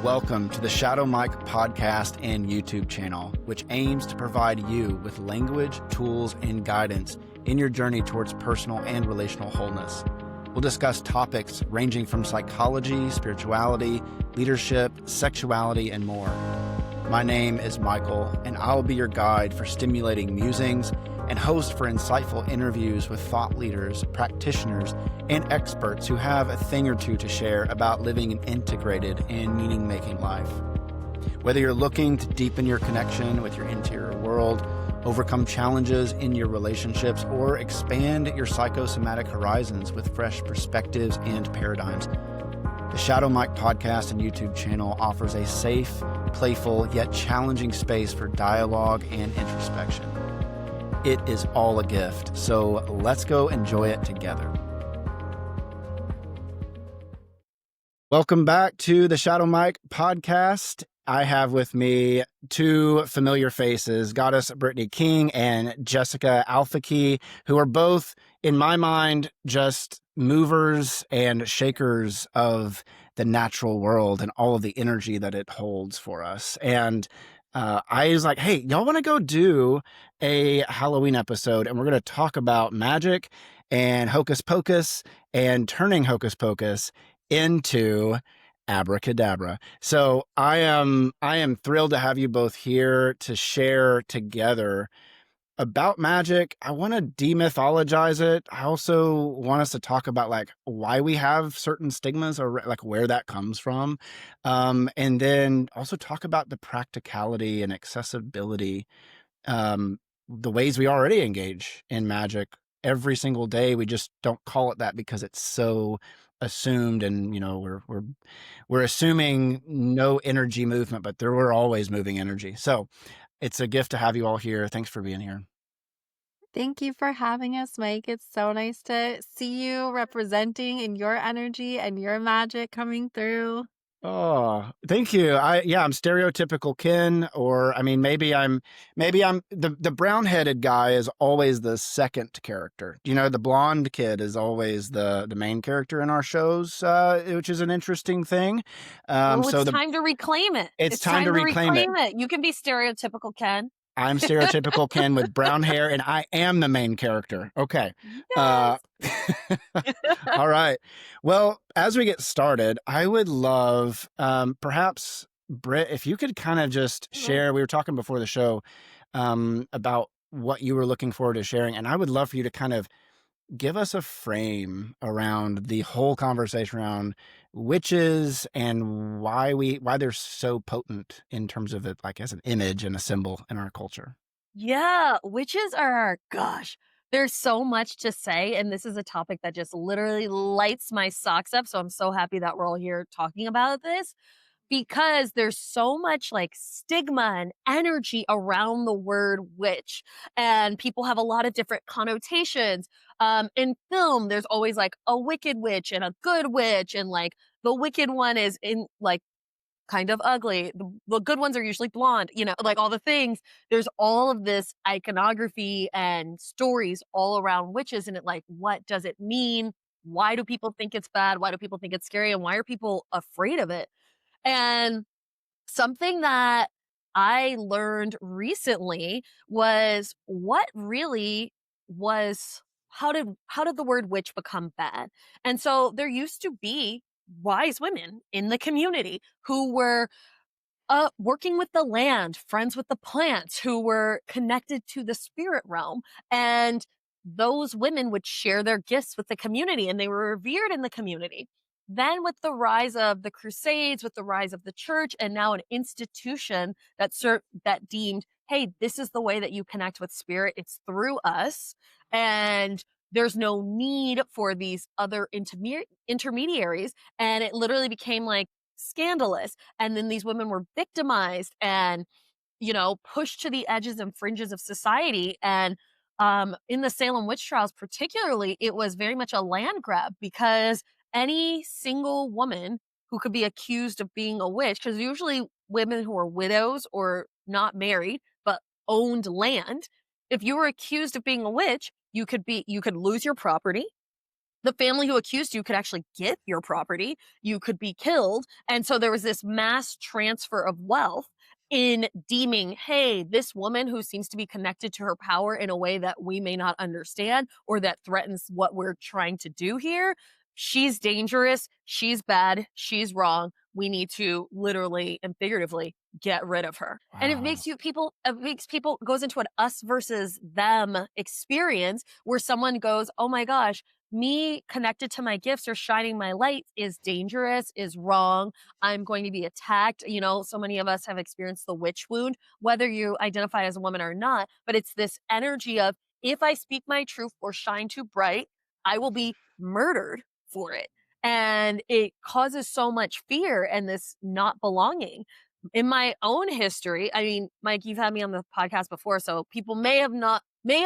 Welcome to the Shadow Mike podcast and YouTube channel, which aims to provide you with language, tools, and guidance in your journey towards personal and relational wholeness. We'll discuss topics ranging from psychology, spirituality, leadership, sexuality, and more. My name is Michael, and I'll be your guide for stimulating musings and host for insightful interviews with thought leaders, practitioners, and experts who have a thing or two to share about living an integrated and meaning-making life. Whether you're looking to deepen your connection with your interior world, overcome challenges in your relationships, or expand your psychosomatic horizons with fresh perspectives and paradigms, the Shadow Mike podcast and YouTube channel offers a safe, playful, yet challenging space for dialogue and introspection. It is all a gift, so let's go enjoy it together. Welcome back to the Shadow Mike podcast. I have with me two familiar faces, Goddess Brittney King and Jessica Alfaqih, who are both, in my mind, just movers and shakers of the natural world and all of the energy that it holds for us. And I was like, hey, y'all want to go do a Halloween episode, and we're going to talk about magic and Hocus Pocus and turning Hocus Pocus into Abracadabra. So I am thrilled to have you both here to share together about magic. I want to demythologize it. I also want us to talk about like why we have certain stigmas or like where that comes from. And then also talk about the practicality and accessibility, the ways we already engage in magic every single day. We just don't call it that because it's so assumed, and we're assuming no energy movement, but we're always moving energy. So it's a gift to have you all here. Thanks for being here. Thank you for having us, Mike. It's so nice to see you representing in your energy and your magic coming through. Oh, thank you. I'm stereotypical kin, or I mean, maybe I'm the brown-headed guy is always the second character. The blonde kid is always the main character in our shows, which is an interesting thing. It's time to reclaim it. It's time to reclaim it. You can be stereotypical Ken. I'm stereotypical Ken with brown hair, and I am the main character. Okay. Yes. All right. Well, as we get started, I would love, perhaps, Britt, if you could kind of just share, we were talking before the show about what you were looking forward to sharing, and I would love for you to kind of give us a frame around the whole conversation around witches and why they're so potent in terms of it, like as an image and a symbol in our culture. Yeah, witches are, gosh, there's so much to say. And this is a topic that just literally lights my socks up. So I'm so happy that we're all here talking about this, because there's so much like stigma and energy around the word witch, and people have a lot of different connotations. In film, there's always like a wicked witch and a good witch, and like the wicked one is in like kind of ugly. The good ones are usually blonde, like all the things. There's all of this iconography and stories all around witches, and what does it mean? Why do people think it's bad? Why do people think it's scary? And why are people afraid of it? And something that I learned recently was how did the word witch become bad? And so there used to be wise women in the community who were working with the land, friends with the plants, who were connected to the spirit realm. And those women would share their gifts with the community, and they were revered in the community. Then with the rise of the Crusades, with the rise of the church, and now an institution that deemed, hey, this is the way that you connect with spirit. It's through us. And there's no need for these other intermediaries. And it literally became like scandalous. And then these women were victimized and, pushed to the edges and fringes of society. And in the Salem witch trials, particularly, it was very much a land grab, because any single woman who could be accused of being a witch, because usually women who are widows or not married but owned land, if you were accused of being a witch, you could lose your property, the family who accused you could actually get your property. You could be killed. And so there was this mass transfer of wealth in deeming, hey, this woman who seems to be connected to her power in a way that we may not understand or that threatens what we're trying to do here. She's dangerous. She's bad. She's wrong. We need to literally and figuratively get rid of her. And it Wow. makes people goes into an us versus them experience where someone goes, oh my gosh, me connected to my gifts or shining my light is dangerous, is wrong. I'm going to be attacked. You know, so many of us have experienced the witch wound, whether you identify as a woman or not, but it's this energy of if I speak my truth or shine too bright, I will be murdered for it. And it causes so much fear and this not belonging. In my own history, I mean, Mike, you've had me on the podcast before, so people may have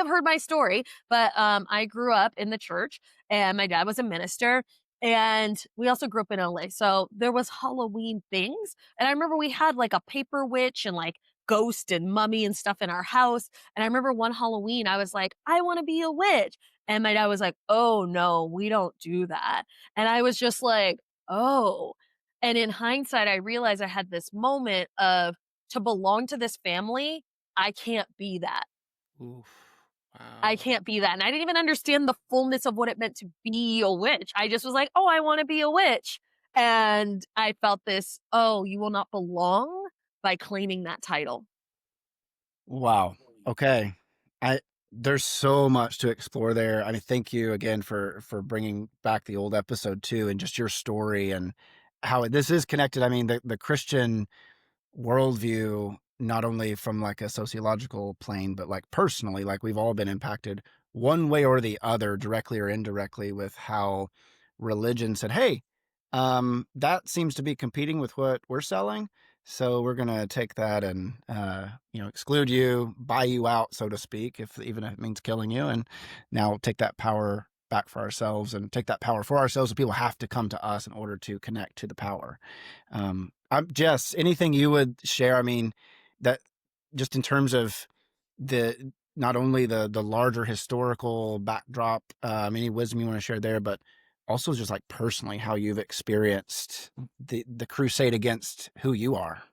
heard my story, but I grew up in the church and my dad was a minister. And we also grew up in LA. So there was Halloween things. And I remember we had like a paper witch and like ghost and mummy and stuff in our house. And I remember one Halloween, I was like, I want to be a witch. And my dad was like, oh no, we don't do that. And I was just like, oh. And in hindsight, I realized I had this moment of to belong to this family, I can't be that. Oof. I Wow. can't be that. And I didn't even understand the fullness of what it meant to be a witch. I just was like, oh, I want to be a witch. And I felt this, oh, you will not belong by claiming that title. Wow. Okay. I There's so much to explore there. I mean, thank you again for bringing back the old episode too, and just your story and how this is connected. I mean, the Christian worldview, not only from like a sociological plane, but like personally, like we've all been impacted one way or the other, directly or indirectly, with how religion said, hey, that seems to be competing with what we're selling. So we're going to take that and, exclude you, buy you out, so to speak, even if it means killing you. And now take that power back for ourselves and take that power for ourselves. And people have to come to us in order to connect to the power. Jess, anything you would share? I mean, that just in terms of the not only the larger historical backdrop, any wisdom you want to share there, but also just like personally how you've experienced the crusade against who you are.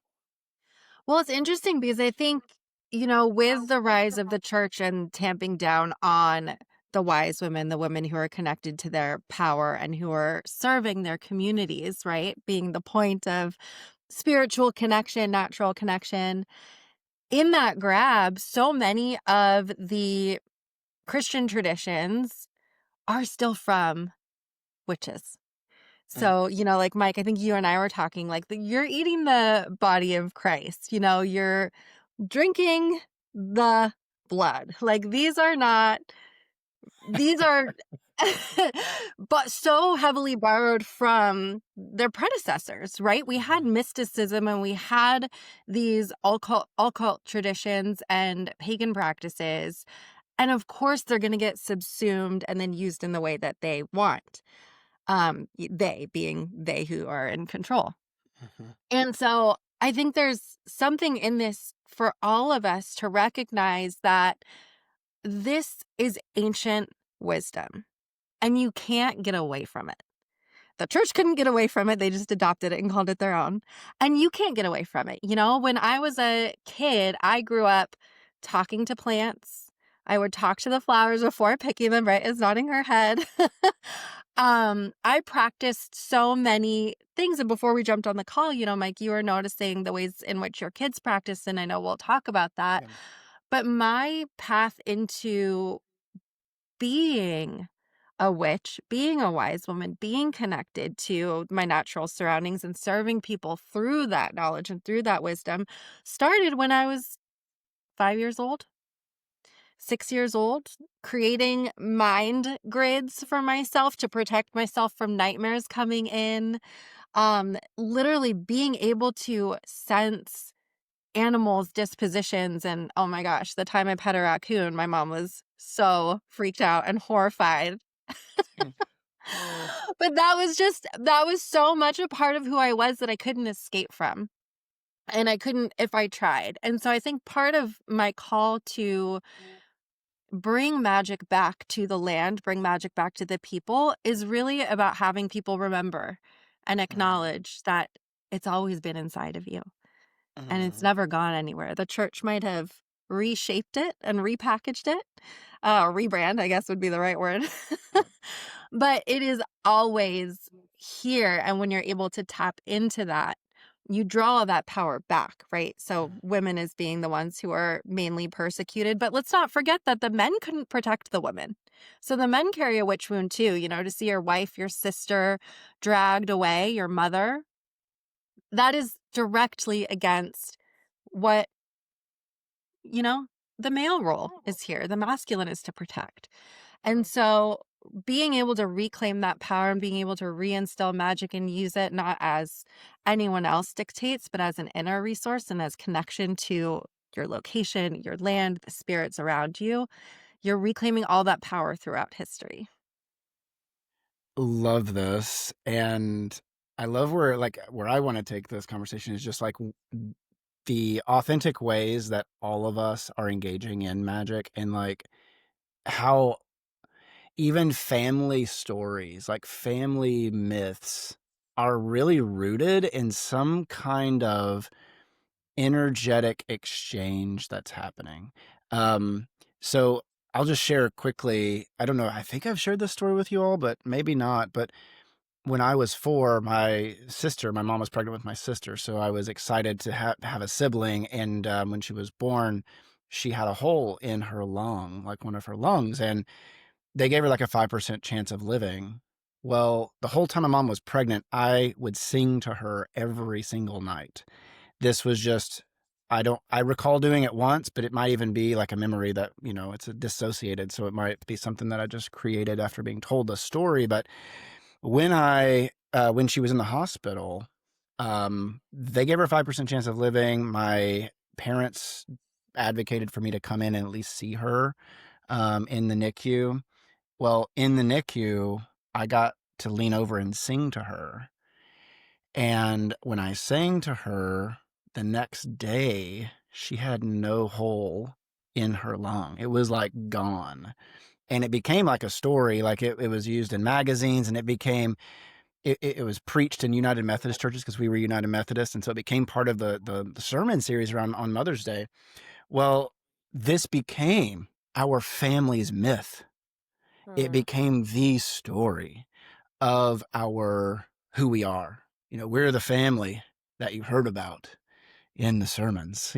Well, it's interesting because I think, with the rise of the church and tamping down on the wise women, the women who are connected to their power and who are serving their communities, right? Being the point of spiritual connection, natural connection. In that grab, so many of the Christian traditions are still from witches. Mm. So, like Mike, I think you and I were talking, like you're eating the body of Christ, you're drinking the blood. Like these are, but so heavily borrowed from their predecessors, right? We had mysticism and we had these occult traditions and pagan practices. And of course, they're going to get subsumed and then used in the way that they want. They being they who are in control. Mm-hmm. And so I think there's something in this for all of us to recognize that this is ancient wisdom and you can't get away from it. The church couldn't get away from it. They just adopted it and called it their own. And you can't get away from it. When I was a kid, I grew up talking to plants. I would talk to the flowers before picking them, right? Is nodding her head. I practiced so many things. And before we jumped on the call, Mike, you were noticing the ways in which your kids practice. And I know we'll talk about that. Yeah. But my path into being a witch, being a wise woman, being connected to my natural surroundings and serving people through that knowledge and through that wisdom started when I was 5 years old, 6 years old, creating mind grids for myself to protect myself from nightmares coming in, literally being able to sense animals' dispositions. And oh my gosh, the time I pet a raccoon, my mom was so freaked out and horrified. Oh. But that was so much a part of who I was that I couldn't escape from. And I couldn't if I tried. And so I think part of my call to bring magic back to the land, bring magic back to the people is really about having people remember and Mm, acknowledge that it's always been inside of you and it's mm. never gone anywhere. The church might have reshaped it and repackaged it. Rebrand, I guess would be the right word. But it is always here. And when you're able to tap into that, you draw that power back, right? So women as being the ones who are mainly persecuted. But let's not forget that the men couldn't protect the women. So the men carry a witch wound too, to see your wife, your sister dragged away, your mother. That is directly against what, you know, the male role is here. The masculine is to protect. And so being able to reclaim that power and being able to reinstill magic and use it not as anyone else dictates, but as an inner resource and as connection to your location, your land, the spirits around you, you're reclaiming all that power throughout history. Love this. And I love where I want to take this conversation is just like the authentic ways that all of us are engaging in magic, and like how even family stories, like family myths, are really rooted in some kind of energetic exchange that's happening. Um, so I'll just share quickly. I don't know. I think I've shared this story with you all, but maybe not. But when I was 4, my mom was pregnant with my sister. So I was excited to have a sibling. And when she was born, she had a hole in her lung, like one of her lungs. And they gave her like a 5% chance of living. Well, the whole time my mom was pregnant, I would sing to her every single night. This was just, I recall doing it once, but it might even be like a memory that, it's a dissociated. So it might be something that I just created after being told the story. But when she was in the hospital, they gave her a 5% chance of living. My parents advocated for me to come in and at least see her, in the NICU. Well, in the NICU, I got to lean over and sing to her. And when I sang to her the next day, she had no hole in her lung. It was like gone. And it became like a story, like it was used in magazines, and it was preached in United Methodist churches because we were United Methodists. And so it became part of the sermon series around on Mother's Day. Well, this became our family's myth. It Mm. became the story of our who we are. We're the family that you heard about in the sermons.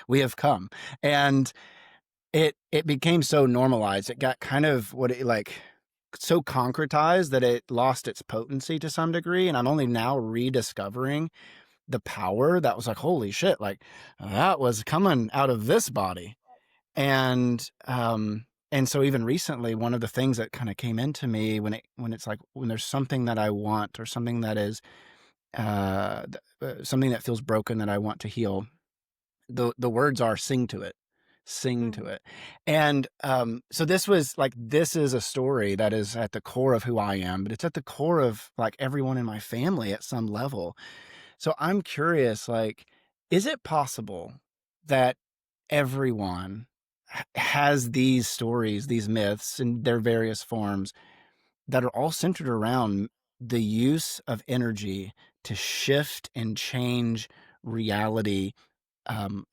We have come, and it became so normalized. It got kind of so concretized that it lost its potency to some degree. And I'm only now rediscovering the power that was like, holy shit, like that was coming out of this body. And so even recently, one of the things that kind of came into me when there's something that I want, or something that is something that feels broken that I want to heal, the words are sing to it, sing to Mm. it. And so this is a story that is at the core of who I am, but it's at the core of like everyone in my family at some level. So I'm curious, like, is it possible that everyone has these stories, these myths in their various forms, that are all centered around the use of energy to shift and change reality,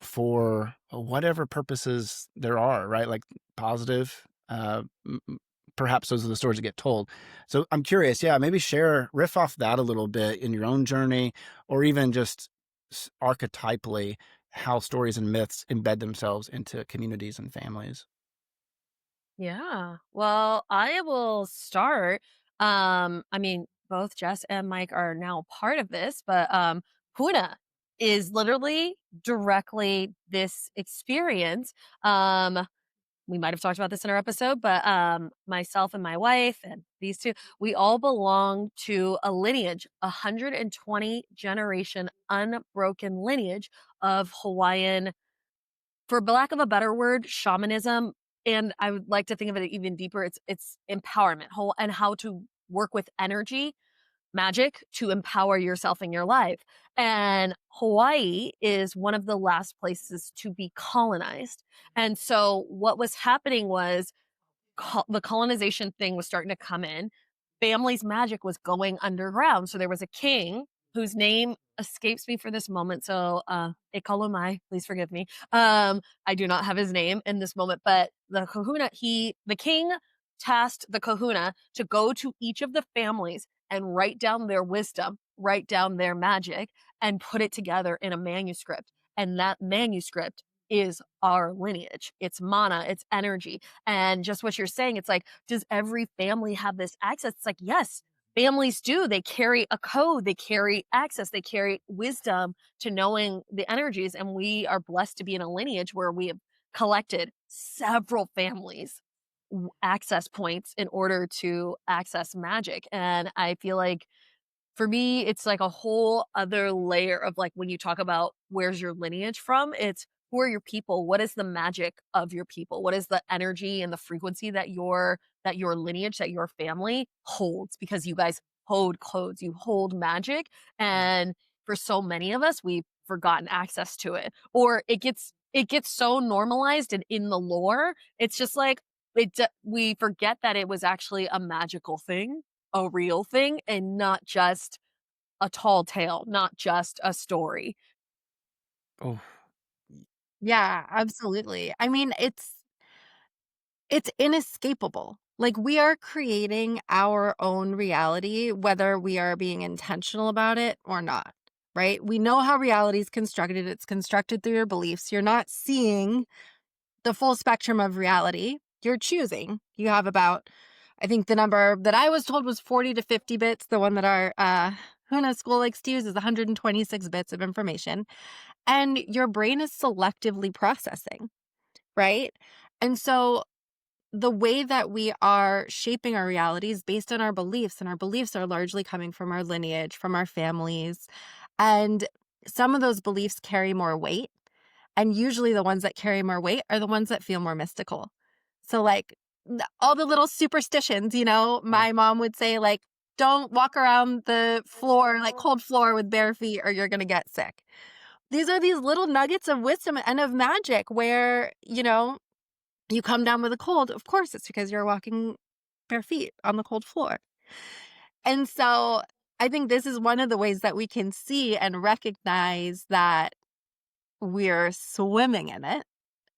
for whatever purposes there are, right? Like positive, perhaps those are the stories that get told. So I'm curious, yeah, maybe riff off that a little bit in your own journey, or even just archetypally how stories and myths embed themselves into communities and families. Yeah. Well, I will start. I mean, both Jess and Mike are now part of this, but Puna is literally directly this experience. We might have talked about this in our episode, but myself and my wife and these two, we all belong to a lineage, 120 generation unbroken lineage of Hawaiian, for lack of a better word, shamanism. And I would like to think of it even deeper. It's empowerment, whole, and how to work with energy magic to empower yourself in your life. And Hawaii is one of the last places to be colonized. And so what was happening was the colonization thing was starting to come in. Family's magic was going underground. So there was a king whose name escapes me for this moment. So, Ikalomai, please forgive me. I do not have his name in this moment, but the king tasked the kahuna to go to each of the families and write down their wisdom, write down their magic, and put it together in a manuscript. And that manuscript is our lineage. It's mana, it's energy. And just what you're saying, it's like, does every family have this access? It's like, yes, families do. They carry a code, they carry access, they carry wisdom to knowing the energies. And we are blessed to be in a lineage where we have collected several families access points in order to access magic. And I feel like for me, it's like a whole other layer of like when you talk about where's your lineage from, it's who are your people? What is the magic of your people? What is the energy and the frequency that your lineage, that your family holds? Because you guys hold codes, you hold magic. And for so many of us, we've forgotten access to it. Or it gets so normalized and in the lore, it's just like we forget that it was actually a magical thing, a real thing, and not just a tall tale, not just a story. Oh, Yeah, absolutely. I mean, it's inescapable. Like, we are creating our own reality, whether we are being intentional about it or not, right? We know how reality is constructed. It's constructed through your beliefs. You're not seeing the full spectrum of reality. You're choosing. You have about, I think the number that I was told was 40 to 50 bits. The one that our Huna school likes to use is 126 bits of information. And your brain is selectively processing, right? And so the way that we are shaping our realities based on our beliefs, and our beliefs are largely coming from our lineage, from our families. And some of those beliefs carry more weight. And usually the ones that carry more weight are the ones that feel more mystical. So, like, all the little superstitions, my mom would say, like, don't walk around the floor, like cold floor with bare feet, or you're going to get sick. These are these little nuggets of wisdom and of magic where, you come down with a cold. Of course, it's because you're walking bare feet on the cold floor. And so I think this is one of the ways that we can see and recognize that we're swimming in it.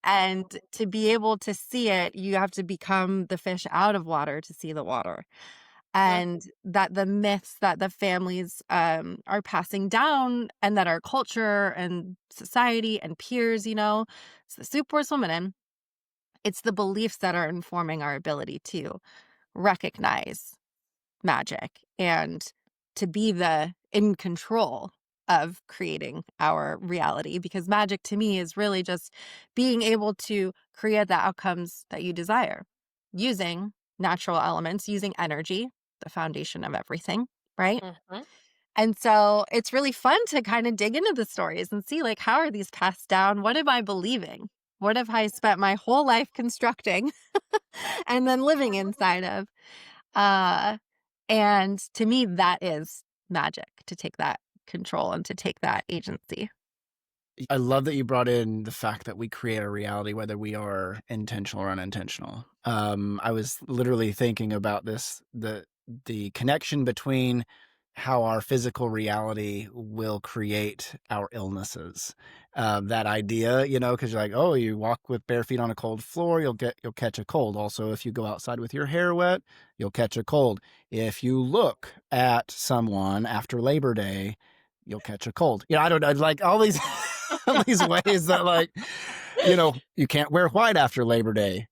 And to be able to see it, you have to become the fish out of water to see the water. Yeah. And that the myths that the families are passing down, and that our culture and society and peers, it's the super woman. It's the beliefs that are informing our ability to recognize magic and to be in control of creating our reality, because magic to me is really just being able to create the outcomes that you desire using natural elements, using energy, the foundation of everything, right? Mhm. And so it's really fun to kind of dig into the stories and see, like, how are these passed down? What am I believing? What have I spent my whole life constructing and then living inside of? Uh, and to me, that is magic, to take that control and to take that agency. I love that you brought in the fact that we create a reality, whether we are intentional or unintentional. I was literally thinking about the connection between how our physical reality will create our illnesses. That idea, because you're like, oh, you walk with bare feet on a cold floor, you'll catch a cold. Also, if you go outside with your hair wet, you'll catch a cold. If you look at someone after Labor Day, you'll catch a cold. I don't know, like all these these ways that, like, you can't wear white after Labor Day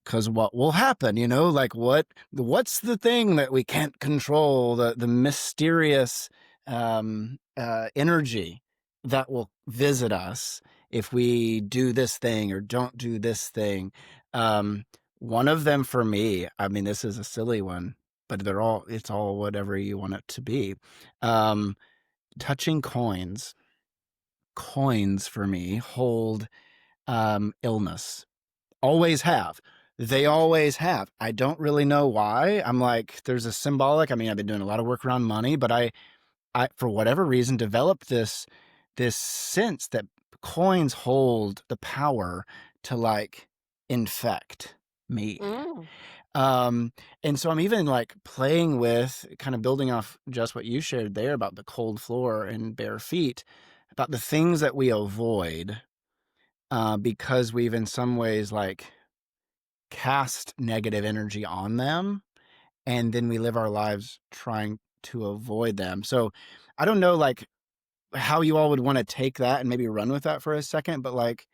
because what will happen? Like what's the thing that we can't control? The mysterious energy that will visit us if we do this thing or don't do this thing. One of them for me, I mean, this is a silly one, but it's all whatever you want it to be. Touching coins. Coins for me hold illness. Always have. They always have. I don't really know why. I'm like, there's a symbolic. I mean, I've been doing a lot of work around money, but I for whatever reason developed this sense that coins hold the power to like infect me. Mm. And so I'm even like playing with kind of building off just what you shared there about the cold floor and bare feet, about the things that we avoid because we've in some ways like cast negative energy on them, and then we live our lives trying to avoid them. So I don't know like how you all would want to take that and maybe run with that for a second, but like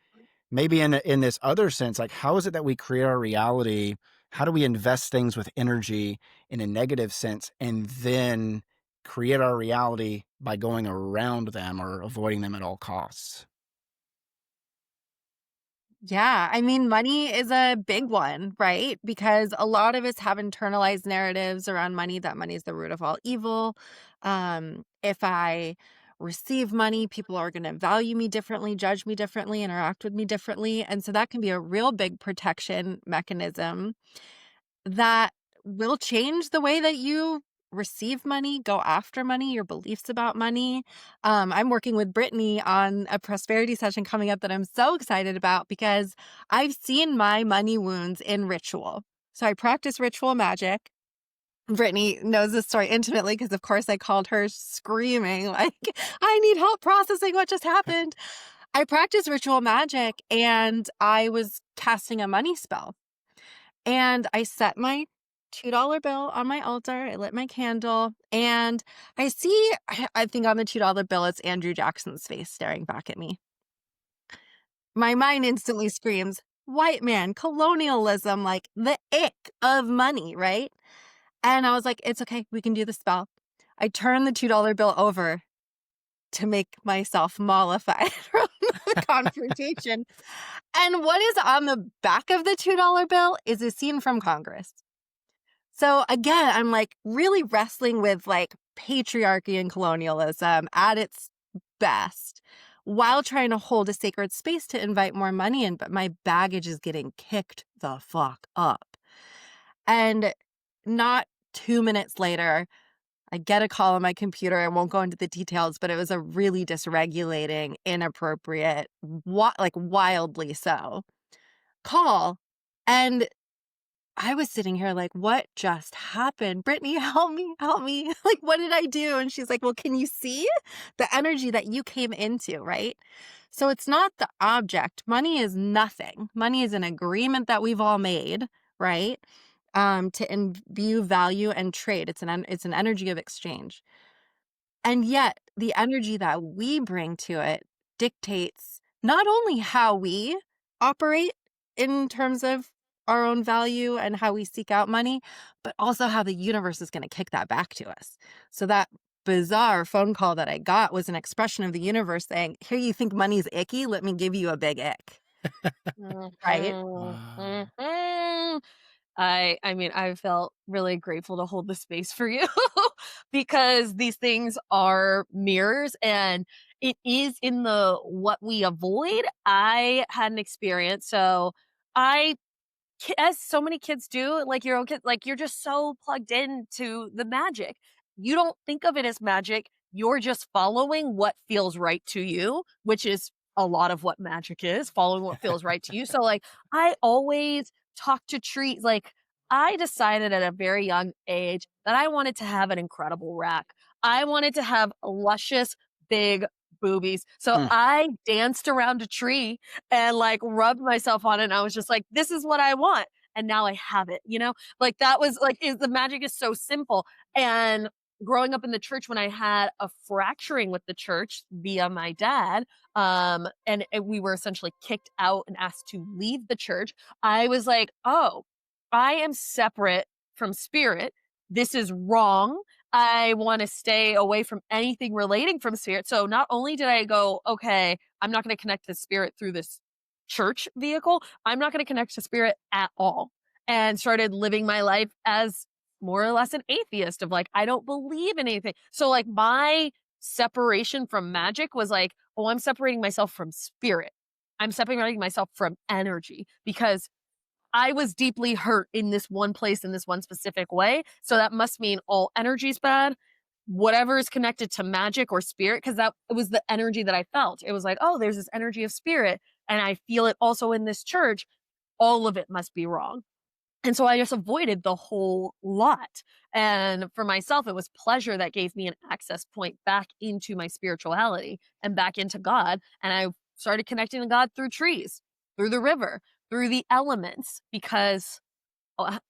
maybe in this other sense, like how is it that we create our reality? How do we invest things with energy in a negative sense and then create our reality by going around them or avoiding them at all costs? Yeah, I mean, money is a big one, right? Because a lot of us have internalized narratives around money, that money is the root of all evil. If I receive money, people are going to value me differently, judge me differently, interact with me differently. And so that can be a real big protection mechanism that will change the way that you receive money, go after money, your beliefs about money. I'm working with Brittney on a prosperity session coming up that I'm so excited about because I've seen my money wounds in ritual. So I practice ritual magic. Brittney knows this story intimately because, of course, I called her screaming, like, I need help processing what just happened. I practice ritual magic and I was casting a money spell. And I set my $2 bill on my altar. I lit my candle and I see, I think on the $2 bill, it's Andrew Jackson's face staring back at me. My mind instantly screams, white man, colonialism, like the ick of money, right? And I was like, it's okay. We can do the spell. I turned the $2 bill over to make myself mollified from the confrontation. And what is on the back of the $2 bill is a scene from Congress. So again, I'm like really wrestling with like patriarchy and colonialism at its best while trying to hold a sacred space to invite more money in. But my baggage is getting kicked the fuck up. And not 2 minutes later, I get a call on my computer. I won't go into the details, but it was a really dysregulating, inappropriate, like wildly so call. And I was sitting here like, what just happened? Brittney, help me, help me. Like, what did I do? And she's like, well, can you see the energy that you came into, right? So it's not the object. Money is nothing. Money is an agreement that we've all made, right? To imbue value and trade. It's an energy of exchange. And yet the energy that we bring to it dictates not only how we operate in terms of our own value and how we seek out money, but also how the universe is going to kick that back to us. So that bizarre phone call that I got was an expression of the universe saying, here, you think money's icky? Let me give you a big ick. Right? Mhm, mhm. I mean, I felt really grateful to hold the space for you because these things are mirrors and it is in the what we avoid. I had an experience. So I as so many kids do, like your own kid, like you're just so plugged into the magic. You don't think of it as magic. You're just following what feels right to you, which is a lot of what magic is, following what feels right to you. So like I always talk to trees. Like I decided at a very young age that I wanted to have an incredible rack. I wanted to have luscious, big boobies. So Mm. I danced around a tree and like rubbed myself on it. And I was just like, this is what I want. And now I have it, you know? Like that was like is the magic is so simple. And growing up in the church when I had a fracturing with the church via my dad, we were essentially kicked out and asked to leave the church, I was like, oh, I am separate from spirit. This is wrong. I want to stay away from anything relating from spirit. So not only did I go, okay, I'm not going to connect to spirit through this church vehicle, I'm not going to connect to spirit at all. And started living my life as more or less an atheist of like, I don't believe in anything. So like my separation from magic was like, oh, I'm separating myself from spirit. I'm separating myself from energy because I was deeply hurt in this one place in this one specific way. So that must mean all energy's bad. Whatever is connected to magic or spirit, because that it was the energy that I felt. It was like, oh, there's this energy of spirit, and I feel it also in this church. All of it must be wrong. And so I just avoided the whole lot. And for myself, it was pleasure that gave me an access point back into my spirituality and back into God. And I started connecting to God through trees, through the river, through the elements, because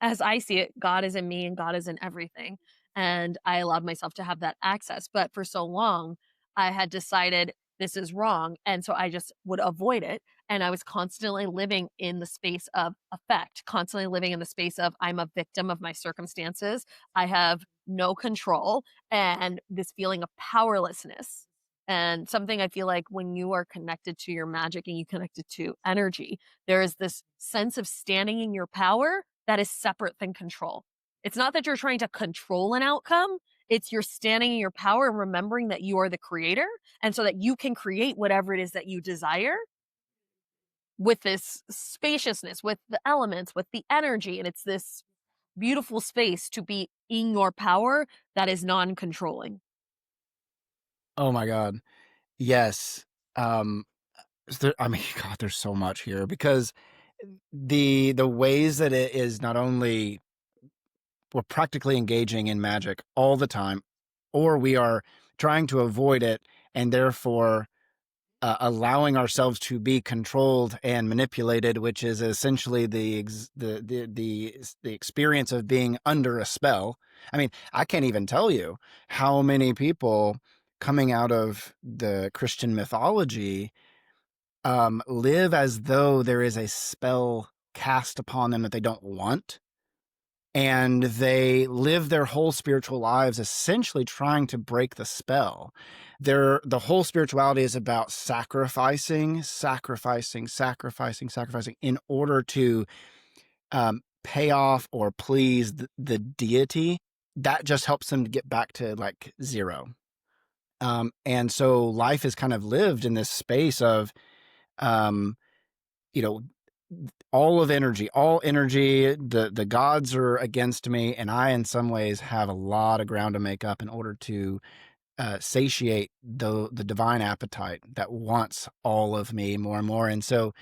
as I see it, God is in me and God is in everything. And I allowed myself to have that access. But for so long, I had decided this is wrong. And so I just would avoid it. And I was constantly living in the space of effect, constantly living in the space of I'm a victim of my circumstances. I have no control and this feeling of powerlessness. And something I feel like when you are connected to your magic and you connected to energy, there is this sense of standing in your power that is separate than control. It's not that you're trying to control an outcome. It's you're standing in your power and remembering that you are the creator. And so that you can create whatever it is that you desire with this spaciousness, with the elements, with the energy. And it's this beautiful space to be in your power that is non-controlling. Oh my God. Yes. Um, I mean, God, there's so much here because the ways that it is not only we're practically engaging in magic all the time, or we are trying to avoid it and therefore allowing ourselves to be controlled and manipulated, which is essentially the experience of being under a spell. I mean, I can't even tell you how many people coming out of the Christian mythology live as though there is a spell cast upon them that they don't want. And they live their whole spiritual lives essentially trying to break the spell. The whole spirituality is about sacrificing in order to pay off or please the deity. That just helps them to get back to like zero. And so life is kind of lived in this space of, you know, all energy, the gods are against me, and I in some ways have a lot of ground to make up in order to satiate the divine appetite that wants all of me more and more. And so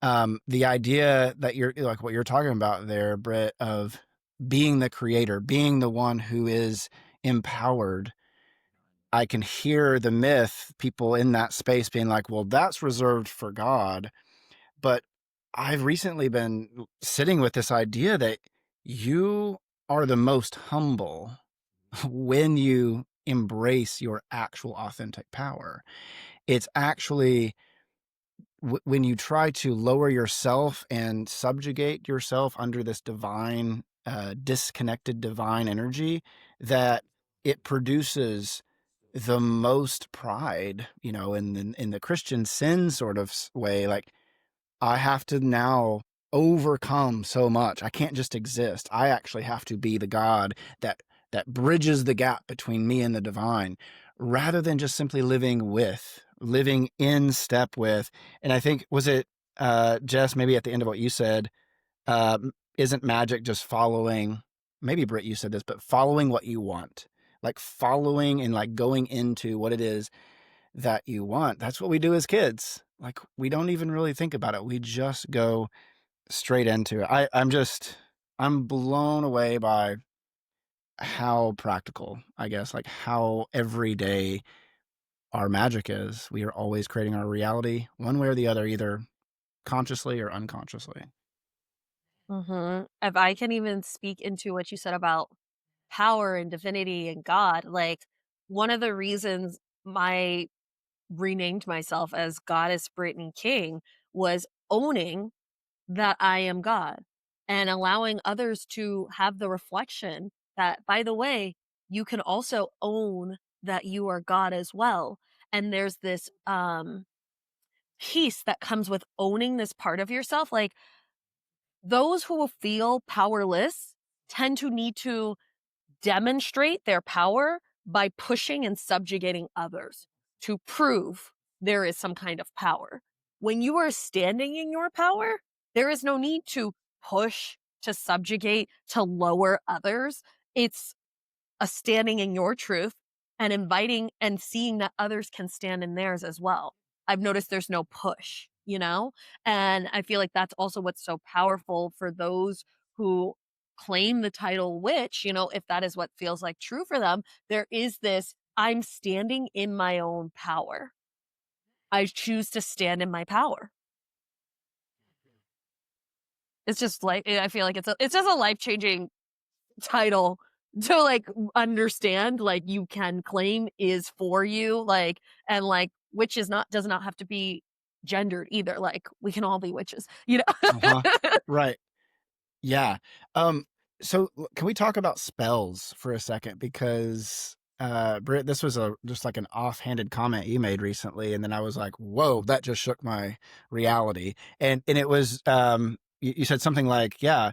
the idea that you're like what you're talking about there, Britt, of being the creator, being the one who is empowered, I can hear the myth, people in that space being like, well, that's reserved for God. But I've recently been sitting with this idea that you are the most humble when you embrace your actual authentic power. It's actually when you try to lower yourself and subjugate yourself under this divine, disconnected divine energy, that it produces the most pride, in the Christian sin sort of way. Like, I have to now overcome so much. I can't just exist. I actually have to be the God that bridges the gap between me and the divine, rather than just simply living in step with. And I think, was it Jess, maybe at the end of what you said, uh, isn't magic just following, maybe Britt, you said this, but following what you want, like following and like going into what it is that you want. That's what we do as kids. Like, we don't even really think about it. We just go straight into it. I'm blown away by how practical, I guess, like how everyday our magic is. We are always creating our reality one way or the other, either consciously or unconsciously. If I can even speak into what you said about power and divinity and God, like one of the reasons my renamed myself as Goddess Brittney King was owning that I am God and allowing others to have the reflection that, by the way, you can also own that you are God as well. And there's this peace that comes with owning this part of yourself. Like those who will feel powerless tend to need to demonstrate their power by pushing and subjugating others to prove there is some kind of power. When you are standing in your power, there is no need to push, to subjugate, to lower others. It's a standing in your truth and inviting and seeing that others can stand in theirs as well. I've noticed there's no push, you know? And I feel like that's also what's so powerful for those who claim the title witch, you know, if that is what feels like true for them, there is this I'm standing in my own power. I choose to stand in my power. It's just like I feel like it's just a life-changing title to like understand like you can claim is for you like and like which is not does not have to be gendered either, like we can all be witches, you know. Uh-huh. Right. Yeah. Um, can we talk about spells for a second? Because Britt, this was just like an offhanded comment you made recently, and then I was like, whoa, that just shook my reality. And it was you said something like, yeah,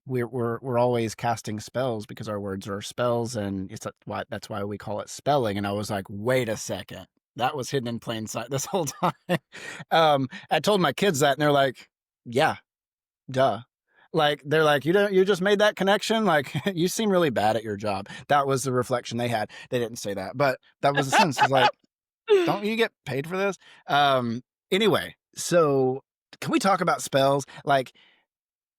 we're always casting spells because our words are spells, and that's why we call it spelling. And I was like, wait a second, that was hidden in plain sight this whole time. I told my kids that, and they're like, yeah, duh. Like they're like, you just made that connection. Like you seem really bad at your job. That was the reflection they had. They didn't say that, but that was the sense. It's like, don't you get paid for this? Anyway, so can we talk about spells? Like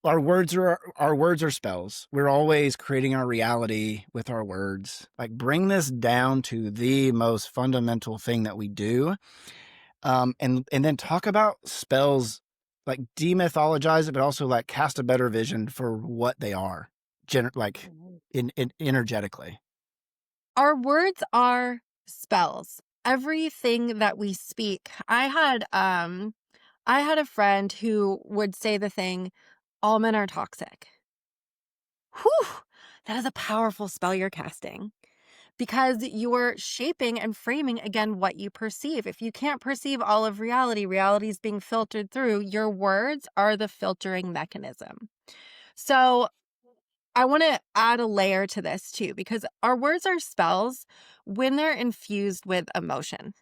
our words are spells. We're always creating our reality with our words. Like bring this down to the most fundamental thing that we do. And then talk about spells, like demythologize it, but also like cast a better vision for what they are, like in energetically. Our words are spells. Everything that we speak. I had a friend who would say the thing, all men are toxic. Whew, that is a powerful spell you're casting because you're shaping and framing again what you perceive. If you can't perceive all of reality, reality is being filtered through. Your words are the filtering mechanism. So I want to add a layer to this too, because our words are spells when they're infused with emotion,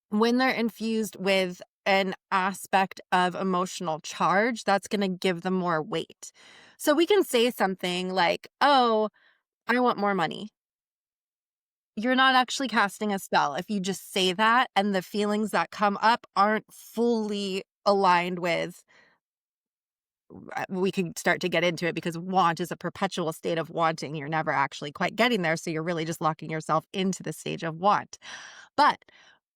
when they're infused with an aspect of emotional charge, that's going to give them more weight. So we can say something like, oh, I want more money. You're not actually casting a spell if you just say that and the feelings that come up aren't fully aligned with. We can start to get into it because want is a perpetual state of wanting. You're never actually quite getting there. So you're really just locking yourself into the stage of want. But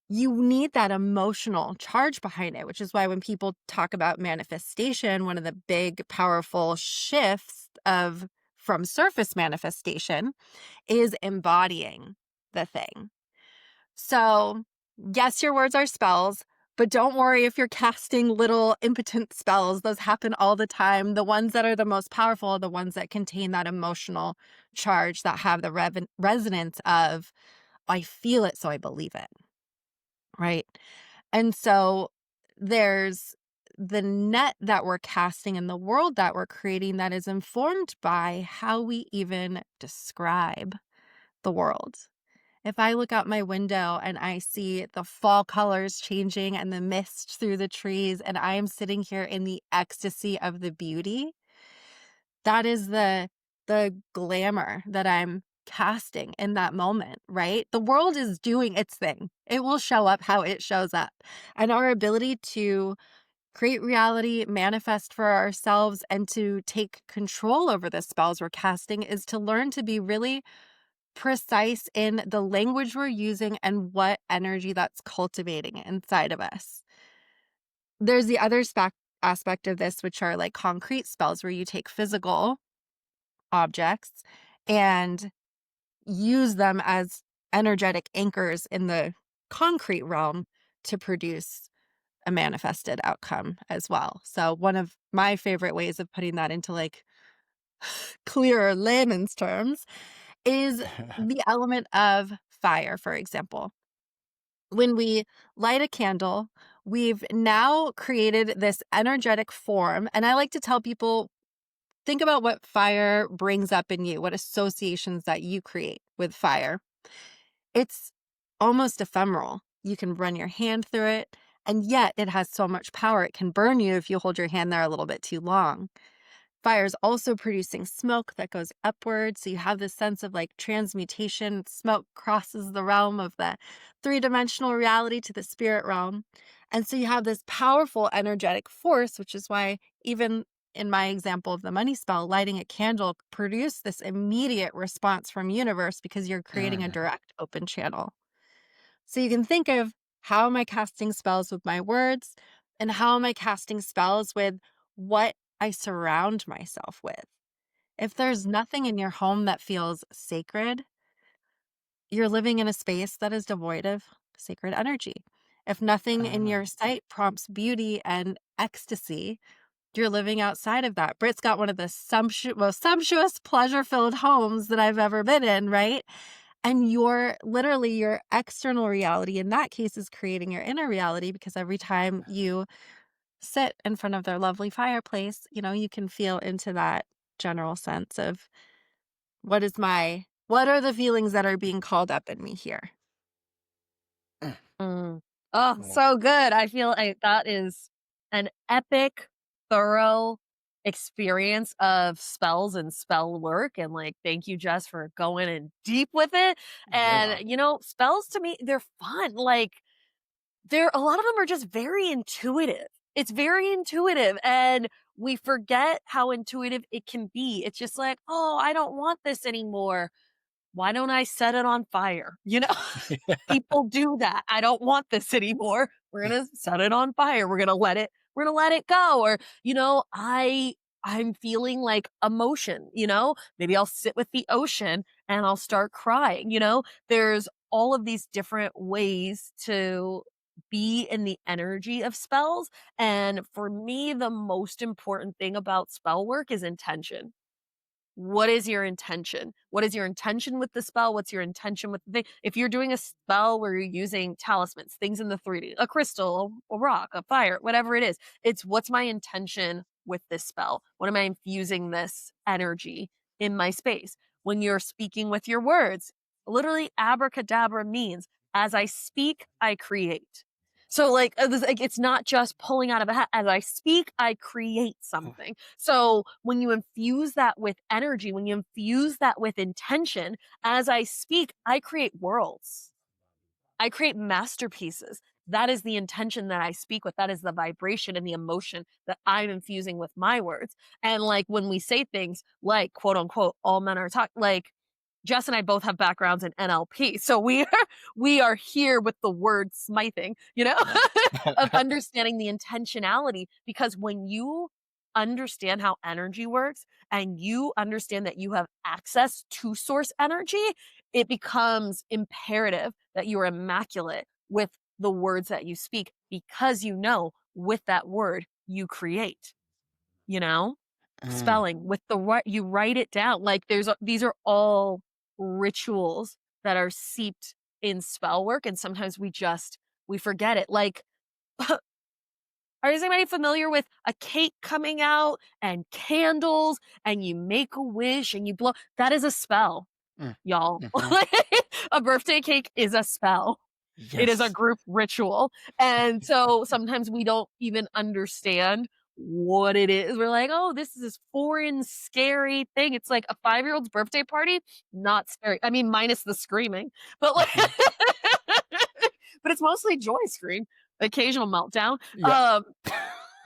you need that emotional charge behind it, which is why when people talk about manifestation, one of the big, powerful shifts from surface manifestation is embodying the thing. So, yes, your words are spells, but don't worry if you're casting little impotent spells. Those happen all the time. The ones that are the most powerful are the ones that contain that emotional charge, that have the resonance of, I feel it, so I believe it. Right. And so there's the net that we're casting in the world that we're creating that is informed by how we even describe the world. If I look out my window and I see the fall colors changing and the mist through the trees, and I am sitting here in the ecstasy of the beauty, that is the glamour that I'm casting in that moment, right? The world is doing its thing. It will show up how it shows up. And our ability to create reality, manifest for ourselves, and to take control over the spells we're casting is to learn to be really precise in the language we're using and what energy that's cultivating inside of us. There's the other aspect of this, which are like concrete spells where you take physical objects and use them as energetic anchors in the concrete realm to produce a manifested outcome as well. So one of my favorite ways of putting that into like clearer layman's terms is the element of fire, for example. When we light a candle, we've now created this energetic form. And I like to tell people, think about what fire brings up in you, what associations that you create with fire. It's almost ephemeral. You can run your hand through it And yet it has so much power. It can burn you if you hold your hand there a little bit too long. Fire is also producing smoke that goes upward. So you have this sense of like transmutation. Smoke crosses the realm of the three-dimensional reality to the spirit realm. And so you have this powerful energetic force, which is why even in my example of the money spell, lighting a candle produced this immediate response from universe because you're creating a direct open channel. So you can think of, how am I casting spells with my words? And how am I casting spells with what I surround myself with? If there's nothing in your home that feels sacred, you're living in a space that is devoid of sacred energy. If nothing in your sight prompts beauty and ecstasy, you're living outside of that. Britt's got one of the most sumptuous, pleasure-filled homes that I've ever been in, right? And your external reality in that case is creating your inner reality, because every time you sit in front of their lovely fireplace, you can feel into that general sense of what are the feelings that are being called up in me here? Mm. Oh, so good. I feel like that is an epic, thorough experience of spells and spell work. And like, thank you, Jess, for going in deep with it. Yeah. And, spells to me, they're fun. Like, a lot of them are just very intuitive. It's very intuitive. And we forget how intuitive it can be. It's just like, oh, I don't want this anymore. Why don't I set it on fire? People do that. I don't want this anymore. We're going to set it on fire. We're going to let it go. Or, I'm feeling like emotion, maybe I'll sit with the ocean and I'll start crying, there's all of these different ways to be in the energy of spells. And for me, the most important thing about spell work is intention. What is your intention? What is your intention with the spell? What's your intention with the thing? If you're doing a spell where you're using talismans, things in the 3D, a crystal, a rock, a fire, whatever it is, it's what's my intention with this spell? What am I infusing this energy in my space? When you're speaking with your words, literally abracadabra means as I speak, I create. So it's not just pulling out of a hat. As I speak, I create something. So when you infuse that with energy, when you infuse that with intention, as I speak, I create worlds. I create masterpieces. That is the intention that I speak with. That is the vibration and the emotion that I'm infusing with my words. And like when we say things like quote unquote, all men are talking, like Jess and I both have backgrounds in NLP. So we are here with the word smithing, of understanding the intentionality, because when you understand how energy works and you understand that you have access to source energy, it becomes imperative that you are immaculate with the words that you speak, because with that word you create, you know? Spelling with the right, you write it down. Like these are all rituals that are seeped in spell work, and sometimes we forget it. Like, is anybody familiar with a cake coming out and candles and you make a wish and you blow? That is a spell, y'all. A birthday cake is a spell. It is a Yes. group ritual. And so sometimes we don't even understand what it is. We're like, oh, this is this foreign, scary thing. It's like a 5-year-old's birthday party, not scary. I mean, minus the screaming, but like, but it's mostly joy scream, occasional meltdown. Yeah.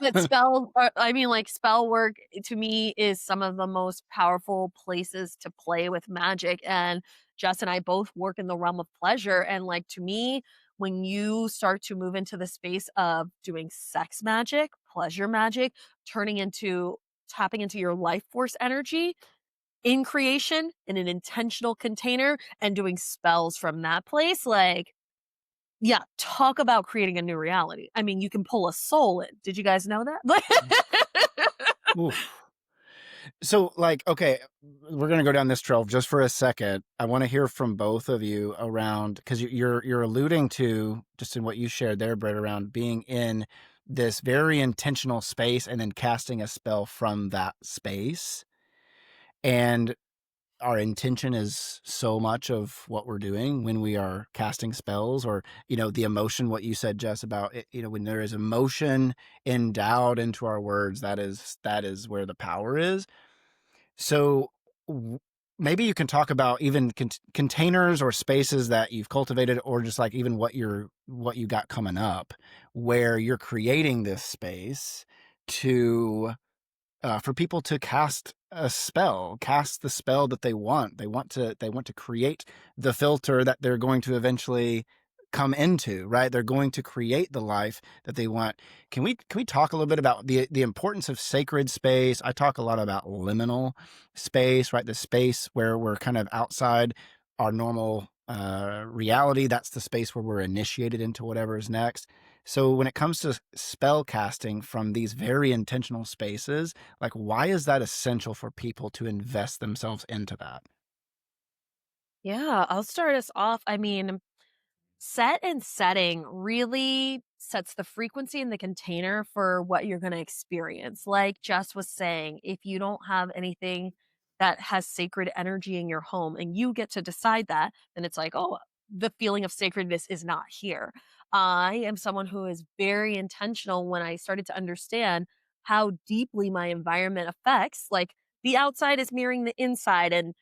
But spell work to me is some of the most powerful places to play with magic. And Jess and I both work in the realm of pleasure. And like to me, when you start to move into the space of doing sex magic, pleasure magic, tapping into your life force energy in creation in an intentional container and doing spells from that place, like, yeah, talk about creating a new reality. I mean, you can pull a soul in. Did you guys know that? Oof. So, like, okay, we're gonna go down this trail just for a second. I want to hear from both of you around, because you're alluding to, just in what you shared there, Britt, around being in this very intentional space and then casting a spell from that space. And our intention is so much of what we're doing when we are casting spells, or, the emotion, what you said, Jess, about it, when there is emotion endowed into our words, that is where the power is. So maybe you can talk about even containers or spaces that you've cultivated, or just like even what you got coming up, where you're creating this space to for people to cast the spell that they want. They want to create the filter that they're going to eventually come into, right? They're going to create the life that they want. Can we talk a little bit about the importance of sacred space? I talk a lot about liminal space, right? The space where we're kind of outside our normal reality. That's the space where we're initiated into whatever is next. So when it comes to spell casting from these very intentional spaces, like, why is that essential for people to invest themselves into that? Yeah, I'll start us off. I mean, set and setting really sets the frequency in the container for what you're going to experience. Like Jess was saying, if you don't have anything that has sacred energy in your home and you get to decide that, then it's like, oh, the feeling of sacredness is not here. I am someone who is very intentional when I started to understand how deeply my environment affects, like, the outside is mirroring the inside, and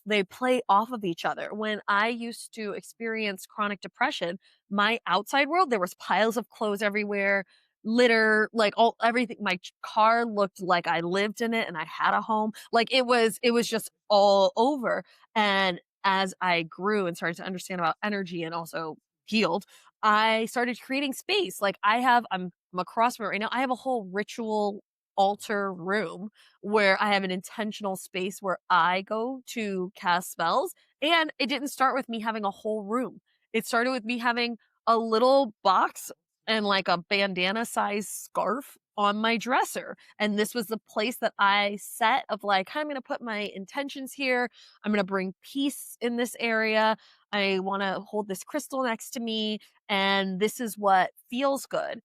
they play off of each other. When I used to experience chronic depression, my outside world, there was piles of clothes everywhere, litter, like all everything. My car looked like I lived in it and I had a home. Like it was just all over. And as I grew and started to understand about energy and also healed, I started creating space. Like I'm across from it right now. I have a whole ritual altar room where I have an intentional space where I go to cast spells. And it didn't start with me having a whole room. It started with me having a little box and like a bandana size scarf on my dresser. And this was the place that I set of like, I'm going to put my intentions here. I'm going to bring peace in this area. I want to hold this crystal next to me. And this is what feels good.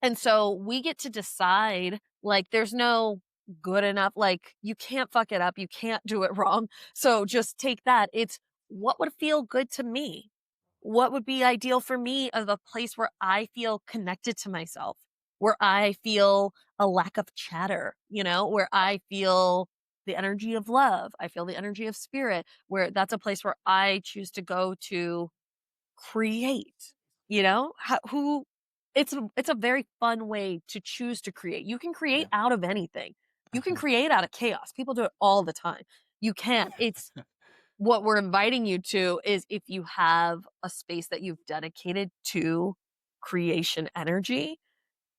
And so we get to decide, like, there's no good enough, like, you can't fuck it up, you can't do it wrong. So just take that. It's what would feel good to me? What would be ideal for me of a place where I feel connected to myself, where I feel a lack of chatter, where I feel the energy of love, I feel the energy of spirit, where that's a place where I choose to go to create, who it's a very fun way to choose to create. You can create Yeah. out of anything. You can Uh-huh. create out of chaos. People do it all the time. You can. It's what we're inviting you to is if you have a space that you've dedicated to creation energy,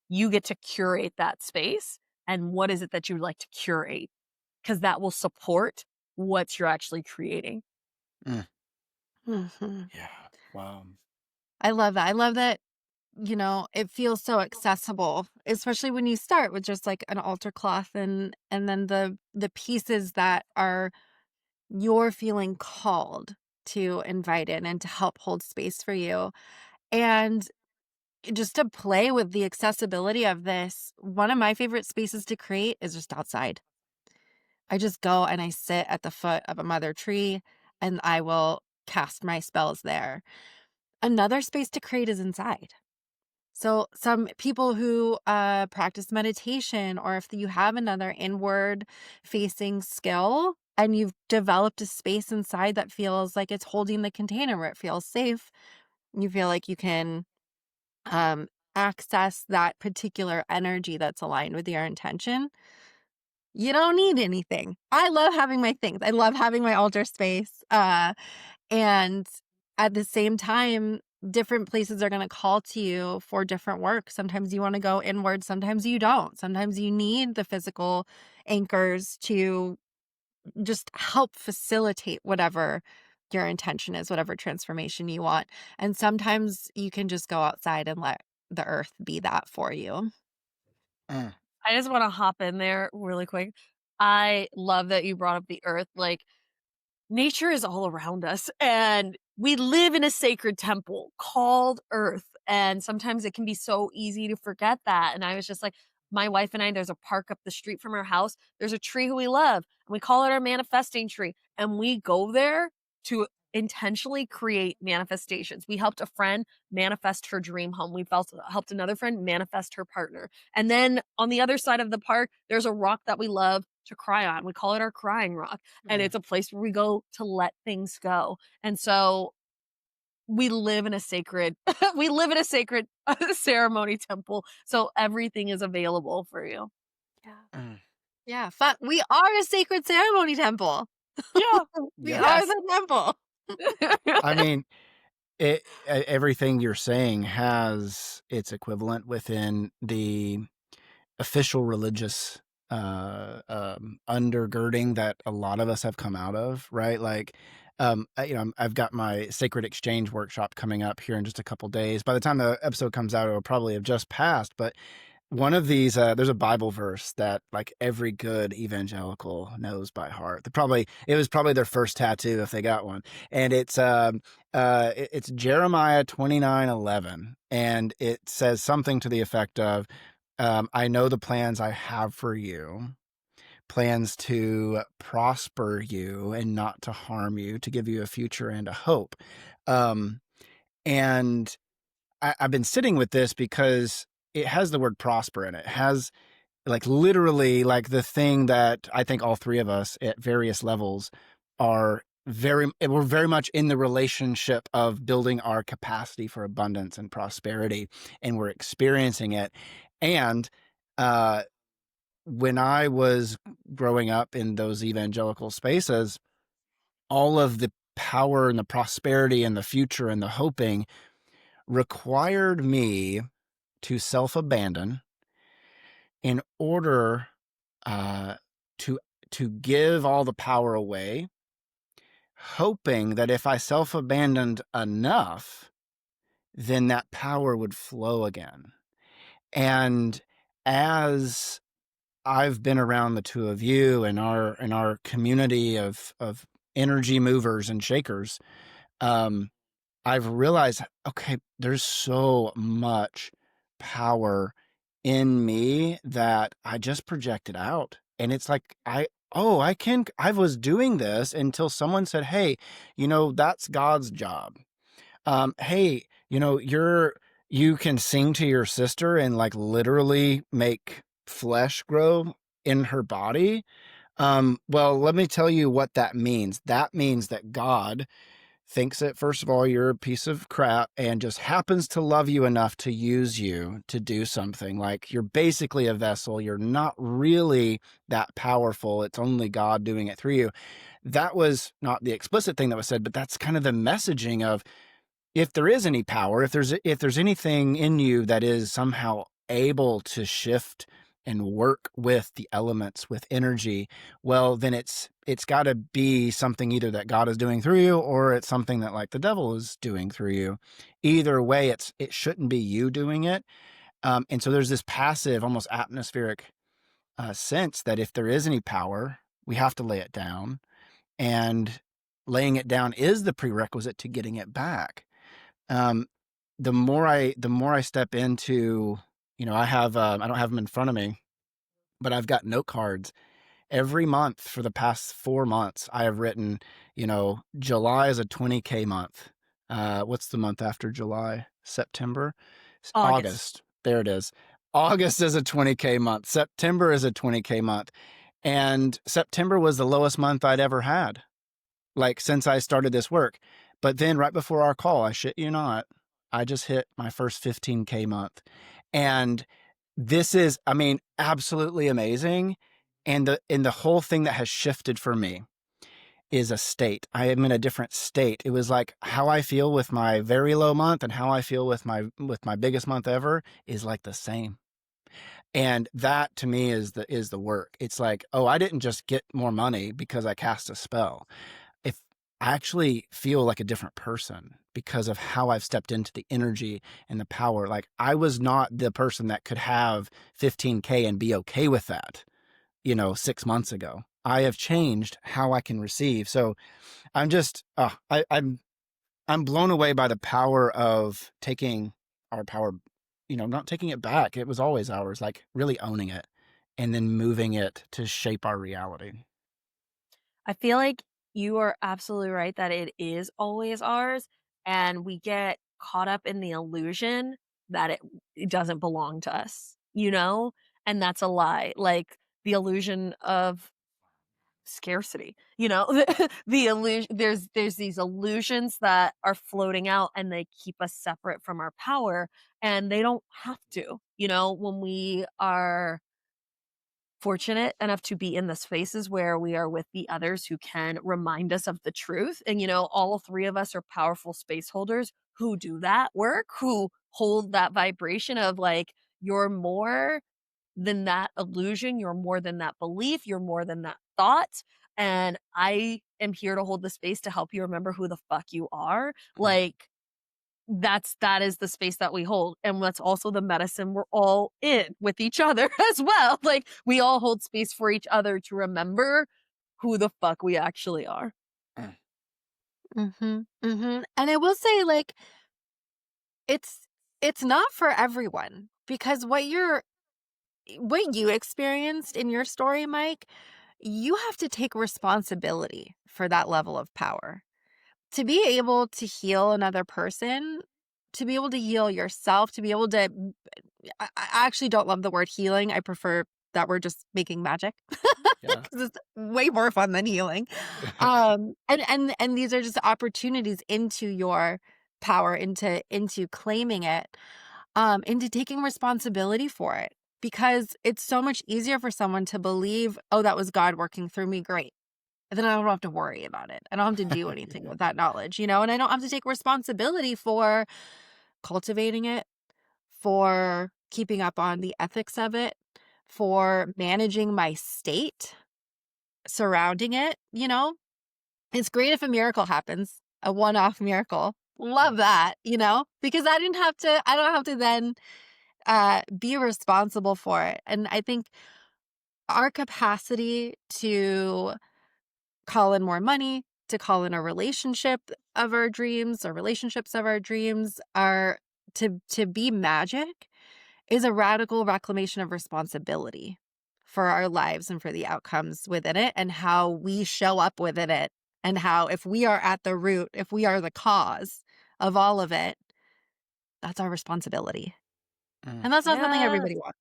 you get to curate that space. And what is it that you'd like to curate? Because that will support what you're actually creating. Mm. Mhm. Yeah. Wow. I love that. I love that, it feels so accessible, especially when you start with just like an altar cloth and then the pieces that are you're feeling called to invite in and to help hold space for you. And just to play with the accessibility of this, one of my favorite spaces to create is just outside. I just go and I sit at the foot of a mother tree and I will cast my spells there. Another space to create is inside. So some people who practice meditation, or if you have another inward facing skill and you've developed a space inside that feels like it's holding the container where it feels safe, you feel like you can um, access that particular energy that's aligned with your intention. You don't need anything. I love having my things. I love having my altar space. And at the same time, different places are going to call to you for different work. Sometimes you want to go inward, sometimes you don't. Sometimes you need the physical anchors to just help facilitate whatever your intention is, whatever transformation you want. And sometimes you can just go outside and let the earth be that for you. Mm. I just want to hop in there really quick. I love that you brought up the earth. Like, nature is all around us, and we live in a sacred temple called Earth. And sometimes it can be so easy to forget that. And I was just like, my wife and I, there's a park up the street from our house. There's a tree who we love, and we call it our manifesting tree. And we go there to intentionally create manifestations. We helped a friend manifest her dream home. We helped another friend manifest her partner. And then on the other side of the park, there's a rock that we love to cry on. We call it our crying rock. And it's a place where we go to let things go. And so we live in a sacred we live in a sacred ceremony temple. So everything is available for you. Yeah. Yeah. We are a sacred ceremony temple. Yeah. We Yes. are the temple. I mean, everything you're saying has its equivalent within the official religious undergirding that a lot of us have come out of, right? Like, I've got my Sacred Exchange workshop coming up here in just a couple days. By the time the episode comes out, it'll probably have just passed. But one of these, there's a Bible verse that like every good evangelical knows by heart. It was probably their first tattoo if they got one, and it's Jeremiah 29:11, and it says something to the effect of, I know the plans I have for you, plans to prosper you and not to harm you, to give you a future and a hope. And I've been sitting with this because it has the word prosper in it. It has like literally like the thing that I think all three of us at various levels we're very much in the relationship of building our capacity for abundance and prosperity, and we're experiencing it. And when I was growing up in those evangelical spaces, all of the power and the prosperity and the future and the hoping required me to self-abandon in order to give all the power away, hoping that if I self-abandoned enough, then that power would flow again. And as I've been around the two of you and our community of energy movers and shakers, I've realized, okay, there's so much power in me that I just projected out. And it's like, I was doing this until someone said, hey, that's God's job. Hey, you can sing to your sister and like literally make flesh grow in her body. Well, let me tell you what that means. That means that God thinks that, first of all, you're a piece of crap and just happens to love you enough to use you to do something. Like you're basically a vessel. You're not really that powerful. It's only God doing it through you. That was not the explicit thing that was said, but that's kind of the messaging of, if there is any power, if there's anything in you that is somehow able to shift and work with the elements, with energy, well, then it's got to be something either that God is doing through you, or it's something that like the devil is doing through you. Either way, it shouldn't be you doing it. And so there's this passive, almost atmospheric sense that if there is any power, we have to lay it down, and laying it down is the prerequisite to getting it back. The more I step into, I don't have them in front of me, but I've got note cards every month for the past 4 months. I have written, July is a 20K month. What's the month after July? September? August. There it is. August is a 20K month. September is a 20K month. And September was the lowest month I'd ever had, like since I started this work. But then right before our call, I shit you not, I just hit my first 15K month. And this is, absolutely amazing. And the whole thing that has shifted for me is a state. I am in a different state. It was like how I feel with my very low month and how I feel with my biggest month ever is like the same. And that to me is the work. It's like, oh, I didn't just get more money because I cast a spell. If I actually feel like a different person because of how I've stepped into the energy and the power. Like I was not the person that could have 15K and be okay with that, 6 months ago. I have changed how I can receive. So I'm just, I'm blown away by the power of taking our power not taking it back. It was always ours, like really owning it and then moving it to shape our reality. I feel like you are absolutely right that it is always ours, and we get caught up in the illusion that it doesn't belong to us, and that's a lie. Like the illusion of scarcity, the illusion. There's these illusions that are floating out, and they keep us separate from our power, and they don't have to. When we are fortunate enough to be in the spaces where we are with the others who can remind us of the truth. And, all three of us are powerful space holders who do that work, who hold that vibration of like, you're more than that illusion, you're more than that belief, you're more than that thought. And I am here to hold the space to help you remember who the fuck you are. Like, that is the space that we hold, and that's also the medicine we're all in with each other as well. Like we all hold space for each other to remember who the fuck we actually are. And I will say, like, it's not for everyone, because what you experienced in your story, Mike, you have to take responsibility for that level of power. To be able to heal another person, to be able to heal yourself, to be able to I actually don't love the word healing. I prefer that we're just making magic, Yeah. because it's way more fun than healing. And these are just opportunities into your power, into claiming it, into taking responsibility for it. Because it's so much easier for someone to believe, oh, that was God working through me. Great. And then I don't have to worry about it. I don't have to do anything with that knowledge, and I don't have to take responsibility for cultivating it, for keeping up on the ethics of it, for managing my state surrounding it. It's great if a miracle happens, a one-off miracle. Love that, because I don't have to then be responsible for it. And I think our capacity to call in more money, to call in a relationship of our dreams, or relationships of our dreams, are to be magic, is a radical reclamation of responsibility for our lives and for the outcomes within it, and how we show up within it, and how, if we are at the root, if we are the cause of all of it, that's our responsibility. And that's not something Yes. everybody wants.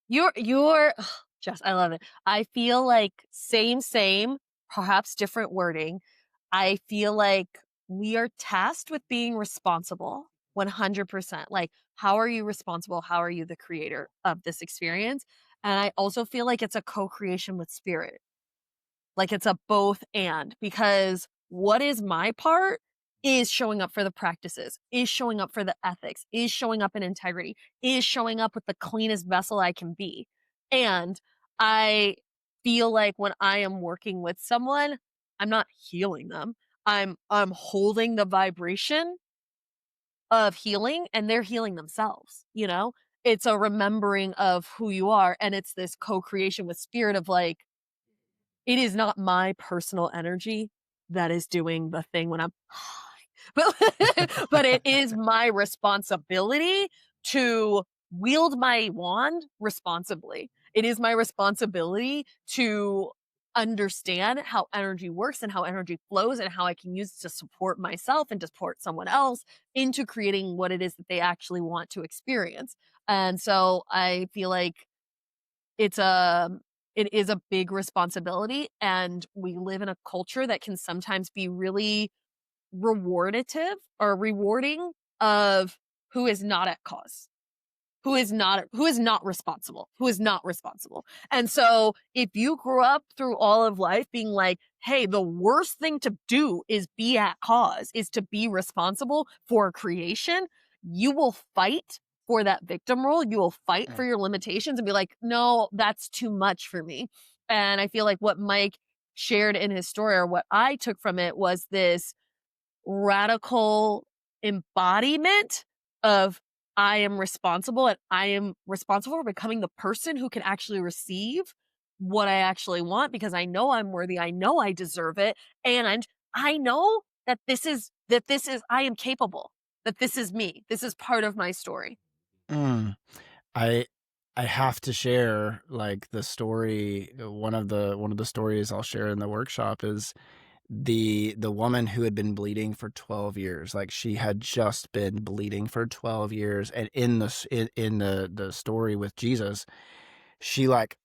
You're Jess, I love it. I feel like same, perhaps different wording. I feel like we are tasked with being responsible 100%. Like, how are you responsible? How are you the creator of this experience? And I also feel like it's a co-creation with spirit. Like it's a both and, because what is my part is showing up for the practices, is showing up for the ethics, is showing up in integrity, is showing up with the cleanest vessel I can be. And I feel like when I am working with someone, I'm not healing them. I'm holding the vibration of healing, and they're healing themselves. It's a remembering of who you are, and it's this co-creation with spirit of like, it is not my personal energy that is doing the thing when I'm high, but it is my responsibility to wield my wand responsibly. It is my responsibility to understand how energy works and how energy flows, and how I can use it to support myself and to support someone else into creating what it is that they actually want to experience. And so I feel like it's a it is a big responsibility, and we live in a culture that can sometimes be really rewardative or rewarding of who is not at cause, who is not responsible. And so if you grew up through all of life being like, hey, the worst thing to do is be at cause, is to be responsible for creation, you will fight for that victim role. You will fight for your limitations and be like, no, that's too much for me. And I feel like what Mike shared in his story, or what I took from it, was this radical embodiment of, I am responsible, and I am responsible for becoming the person who can actually receive what I actually want, because I know I'm worthy. I know I deserve it. And I know that I am capable, that this is me. This is part of my story. Mm. I I have to share like the story. One of the stories I'll share in the workshop is the woman who had been bleeding for 12 years. Like she had just been bleeding for 12 years, and in the story with Jesus, she like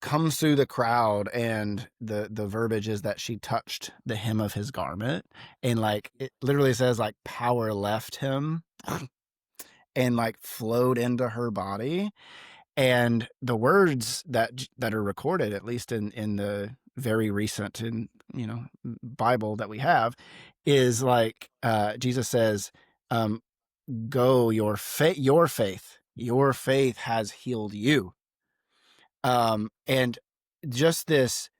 comes through the crowd, and the verbiage is that she touched the hem of his garment, and like it literally says like power left him and like flowed into her body. And the words that are recorded, at least in the very recent Bible that we have, is like Jesus says, um, "Go, your faith has healed you." And just this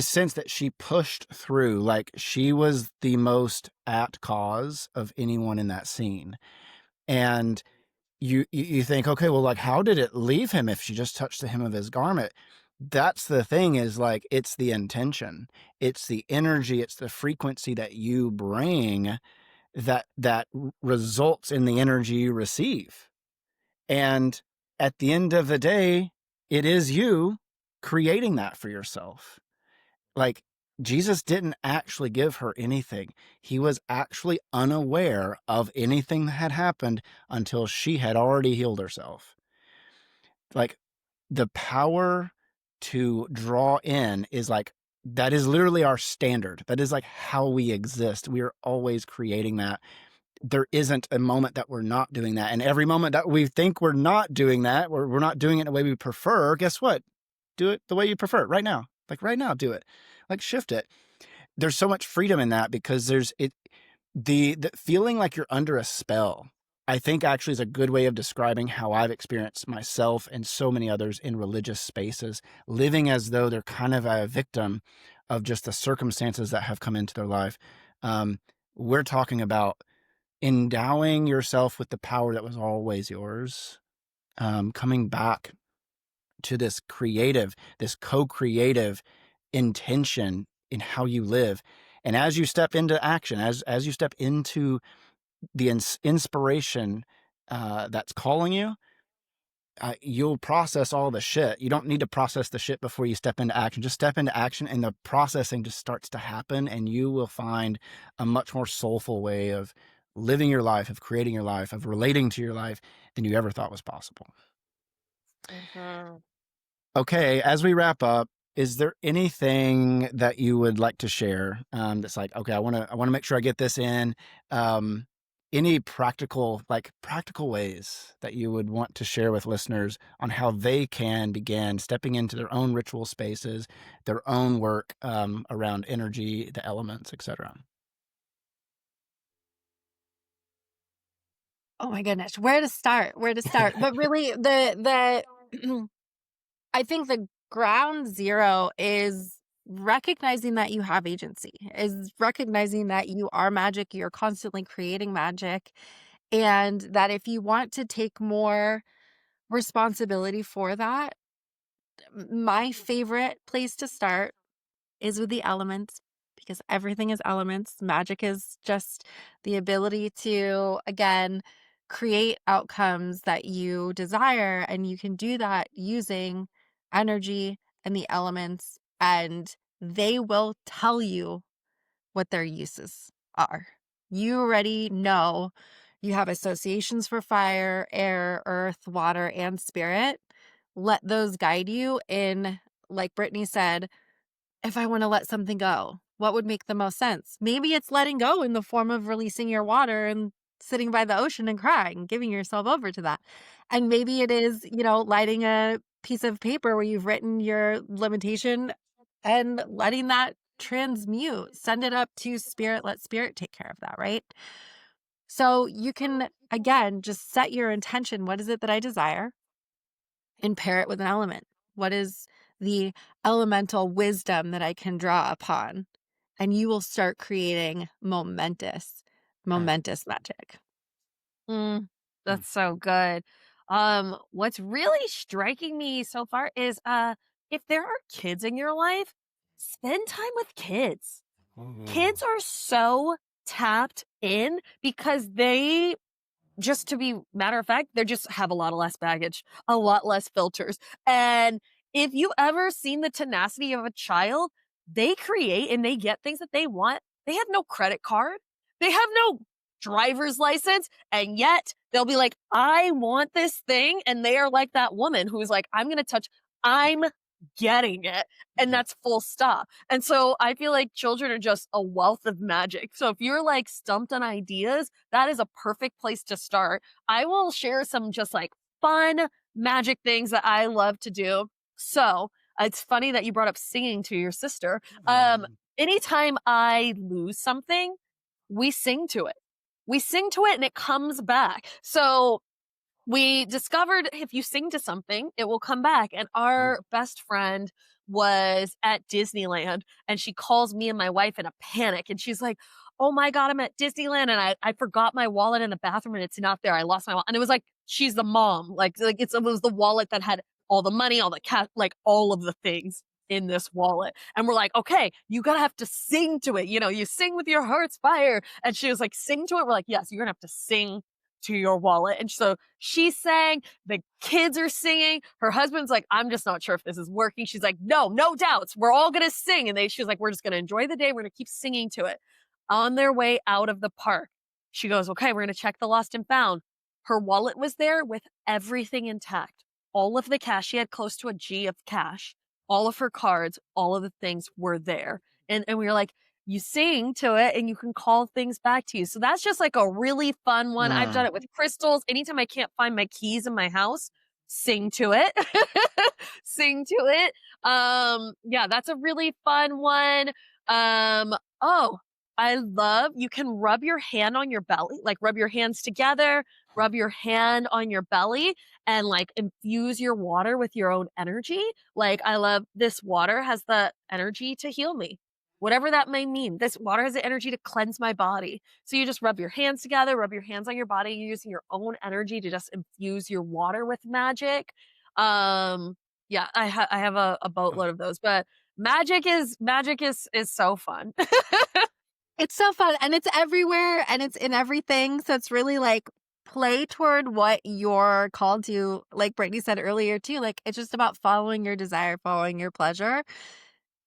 sense that she pushed through, like she was the most at cause of anyone in that scene. And you think, okay, well, like, how did it leave him if she just touched the hem of his garment? That's the thing, is like, it's the intention, it's the energy, it's the frequency that you bring that results in the energy you receive. And at the end of the day, it is you creating that for yourself. Like, Jesus didn't actually give her anything. He was actually unaware of anything that had happened until she had already healed herself. Like, the power to draw in is like, that is literally our standard. That is like how we exist. We are always creating that. There isn't a moment that we're not doing that. And every moment that we think we're not doing that, we're not doing it in the way we prefer, guess what? Do it the way you prefer right now. Like right now, do it. Like shift it. There's so much freedom in that, because the feeling like you're under a spell, I think actually is a good way of describing how I've experienced myself and so many others in religious spaces, living as though they're kind of a victim of just the circumstances that have come into their life. We're talking about endowing yourself with the power that was always yours, coming back to this co-creative intention in how you live. And as you step into action, as you step into the inspiration that's calling you, you'll process all the shit. You don't need to process the shit before you step into action. Just step into action, and the processing just starts to happen, and you will find a much more soulful way of living your life, of creating your life, of relating to your life than you ever thought was possible. Mhm. Okay, as we wrap up, is there anything that you would like to share, that's like, okay, I want to make sure I get this in? Any practical ways that you would want to share with listeners on how they can begin stepping into their own ritual spaces, their own work around energy, the elements, etc. Oh my goodness, where to start? Where to start? But really, the I think the ground zero is recognizing that you have agency, is recognizing that you are magic, you're constantly creating magic, and that if you want to take more responsibility for that, my favorite place to start is with the elements, because everything is elements. Magic is just the ability to, again, create outcomes that you desire. And you can do that using energy and the elements, and they will tell you what their uses are. You already know you have associations for fire, air, earth, water, and spirit. Let those guide you in, like Brittney said, if I want to let something go, what would make the most sense? Maybe it's letting go in the form of releasing your water and sitting by the ocean and crying, giving yourself over to that. And maybe it is, lighting a piece of paper where you've written your limitation and letting that transmute, send it up to spirit, let spirit take care of that, right? So you can, again, just set your intention. What is it that I desire? And pair it with an element. What is the elemental wisdom that I can draw upon? And you will start creating momentous magic. Mm, that's so good. What's really striking me so far is if there are kids in your life, spend time with kids. Kids are so tapped in because they just to be matter of fact, they just have a lot less baggage, a lot less filters. And if you ever seen the tenacity of a child, they create and they get things that they want. They have no credit card. They have no driver's license. And yet they'll be like, I want this thing. And they are like that woman who's like, I'm going to touch, I'm getting it. And that's full stop. And so I feel like children are just a wealth of magic. So if you're like stumped on ideas, that is a perfect place to start. I will share some just like fun magic things that I love to do. So it's funny that you brought up singing to your sister. Anytime I lose something, we sing to it. We sing to it and it comes back. So we discovered if you sing to something, it will come back. And our best friend was at Disneyland and she calls me and my wife in a panic. And she's like, oh my God, I'm at Disneyland and I forgot my wallet in the bathroom and it's not there. I lost my wallet. And it was like, she's the mom. It was the wallet that had all the money, all the cat, like all of the things in this wallet. And we're like, okay, you gotta have to sing to it. You know, you sing with your heart's fire. And she was like, sing to it. We're like, yes, you're gonna have to sing to your wallet. And so she sang, the kids are singing. Her husband's like, I'm just not sure if this is working. She's like, no doubts. We're all going to sing. And she's like, we're just going to enjoy the day. We're going to keep singing to it. On their way out of the park, she goes, okay, we're going to check the lost and found. Her wallet was there with everything intact. All of the cash. She had close to a G of cash. All of her cards, all of the things were there. And we were like, you sing to it and you can call things back to you. So that's just like a really fun one. I've done it with crystals. Anytime I can't find my keys in my house, sing to it. Sing to it. Yeah, that's a really fun one. Oh, I love, you can rub your hand on your belly, like rub your hands together, rub your hand on your belly and like infuse your water with your own energy. Like I love this water has the energy to heal me. Whatever that may mean, this water has the energy to cleanse my body. So you just rub your hands together, rub your hands on your body, you're using your own energy to just infuse your water with magic. Yeah, I have a boatload of those, but magic is so fun. It's so fun and it's everywhere and it's in everything. So it's really like play toward what you're called to. Like Brittney said earlier too, like it's just about following your desire, following your pleasure.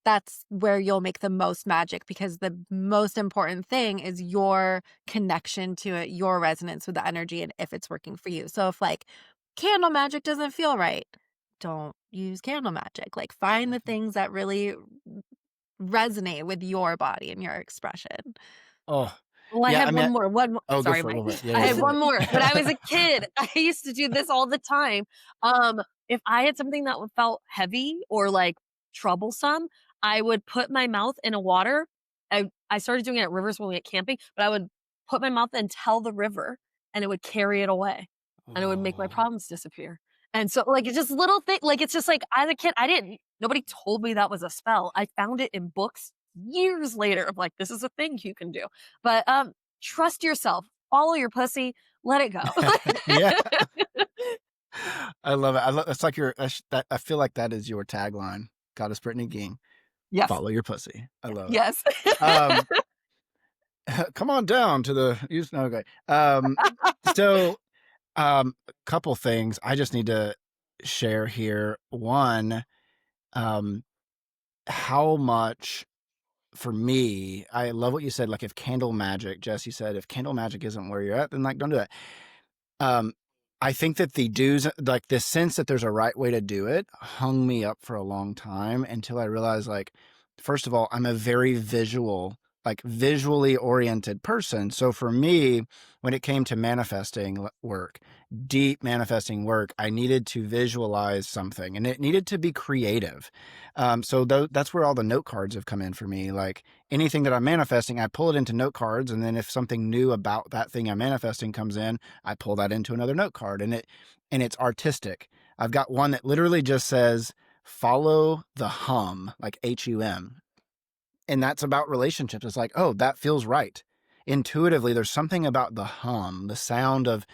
That's where you'll make the most magic because the most important thing is your connection to it, your resonance with the energy and if it's working for you. So if like candle magic doesn't feel right, don't use candle magic. Like find the things that really resonate with your body and your expression. Oh, Well, I yeah. had one more. Oh, Sorry, go Mike. for it. I Yeah, had go one for it. more. When I was a kid, I used to do this all the time. If I had something that felt heavy or like troublesome, I would put my mouth in a water. I started doing it at rivers when we went camping, but I would put my mouth and tell the river and it would carry it away and it would make my problems disappear. And so like, it's just little thing. Like, it's just like as a kid, nobody told me that was a spell. I found it in books years later of like, this is a thing you can do. But trust yourself, follow your pussy, let it go. Yeah. I love it. It's like I feel like that is your tagline. Goddess Brittney King. Yes. Follow your pussy. I love it. Yes. Come on down to the use. Okay. So, a couple things I just need to share here. One, how much for me, I love what you said. Like if candle magic, Jess, you said, if candle magic isn't where you're at, then like, don't do that. I think that the do's, like the sense that there's a right way to do it hung me up for a long time until I realized like, first of all, I'm a very visually oriented person. So for me, when it came to manifesting work, deep manifesting work, I needed to visualize something and it needed to be creative. So that's where all the note cards have come in for me. Like anything that I'm manifesting, I pull it into note cards. And then if something new about that thing I'm manifesting comes in, I pull that into another note card and it's artistic. I've got one that literally just says, follow the hum, like HUM. And that's about relationships. It's like, oh, that feels right. Intuitively, there's something about the hum, the sound of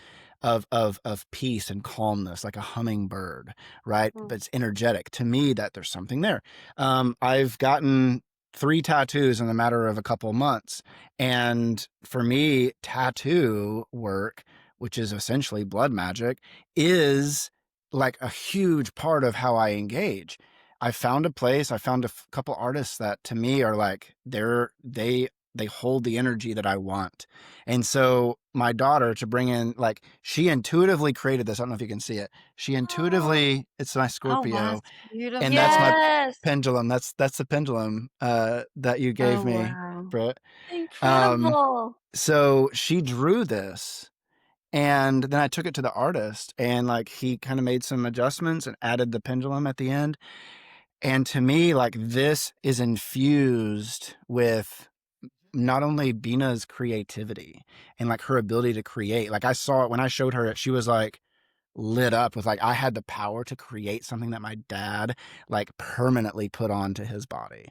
peace and calmness, like a hummingbird, right? But it's energetic. To me, that there's something there. I've gotten 3 tattoos in the matter of a couple months. And for me, tattoo work which is essentially blood magic, is like a huge part of how I engage. I found a place, I found a couple artists that to me are like, they hold the energy that I want. And so my daughter, to bring in, like, she intuitively created this. I don't know if you can see it. She Oh, intuitively, it's my Oh, Scorpio, that's and that's my beautiful. yes. pendulum. That's the pendulum that you gave Oh, me, wow. Britt. Um, Incredible. so she drew this, and then I took it to the artist, and like he kind of made some adjustments and added the pendulum at the end. And to me, like, this is infused with not only Bina's creativity and like her ability to create. Like, I saw it when I showed her it, she was like lit up with like, I had the power to create something that my dad like permanently put onto his body.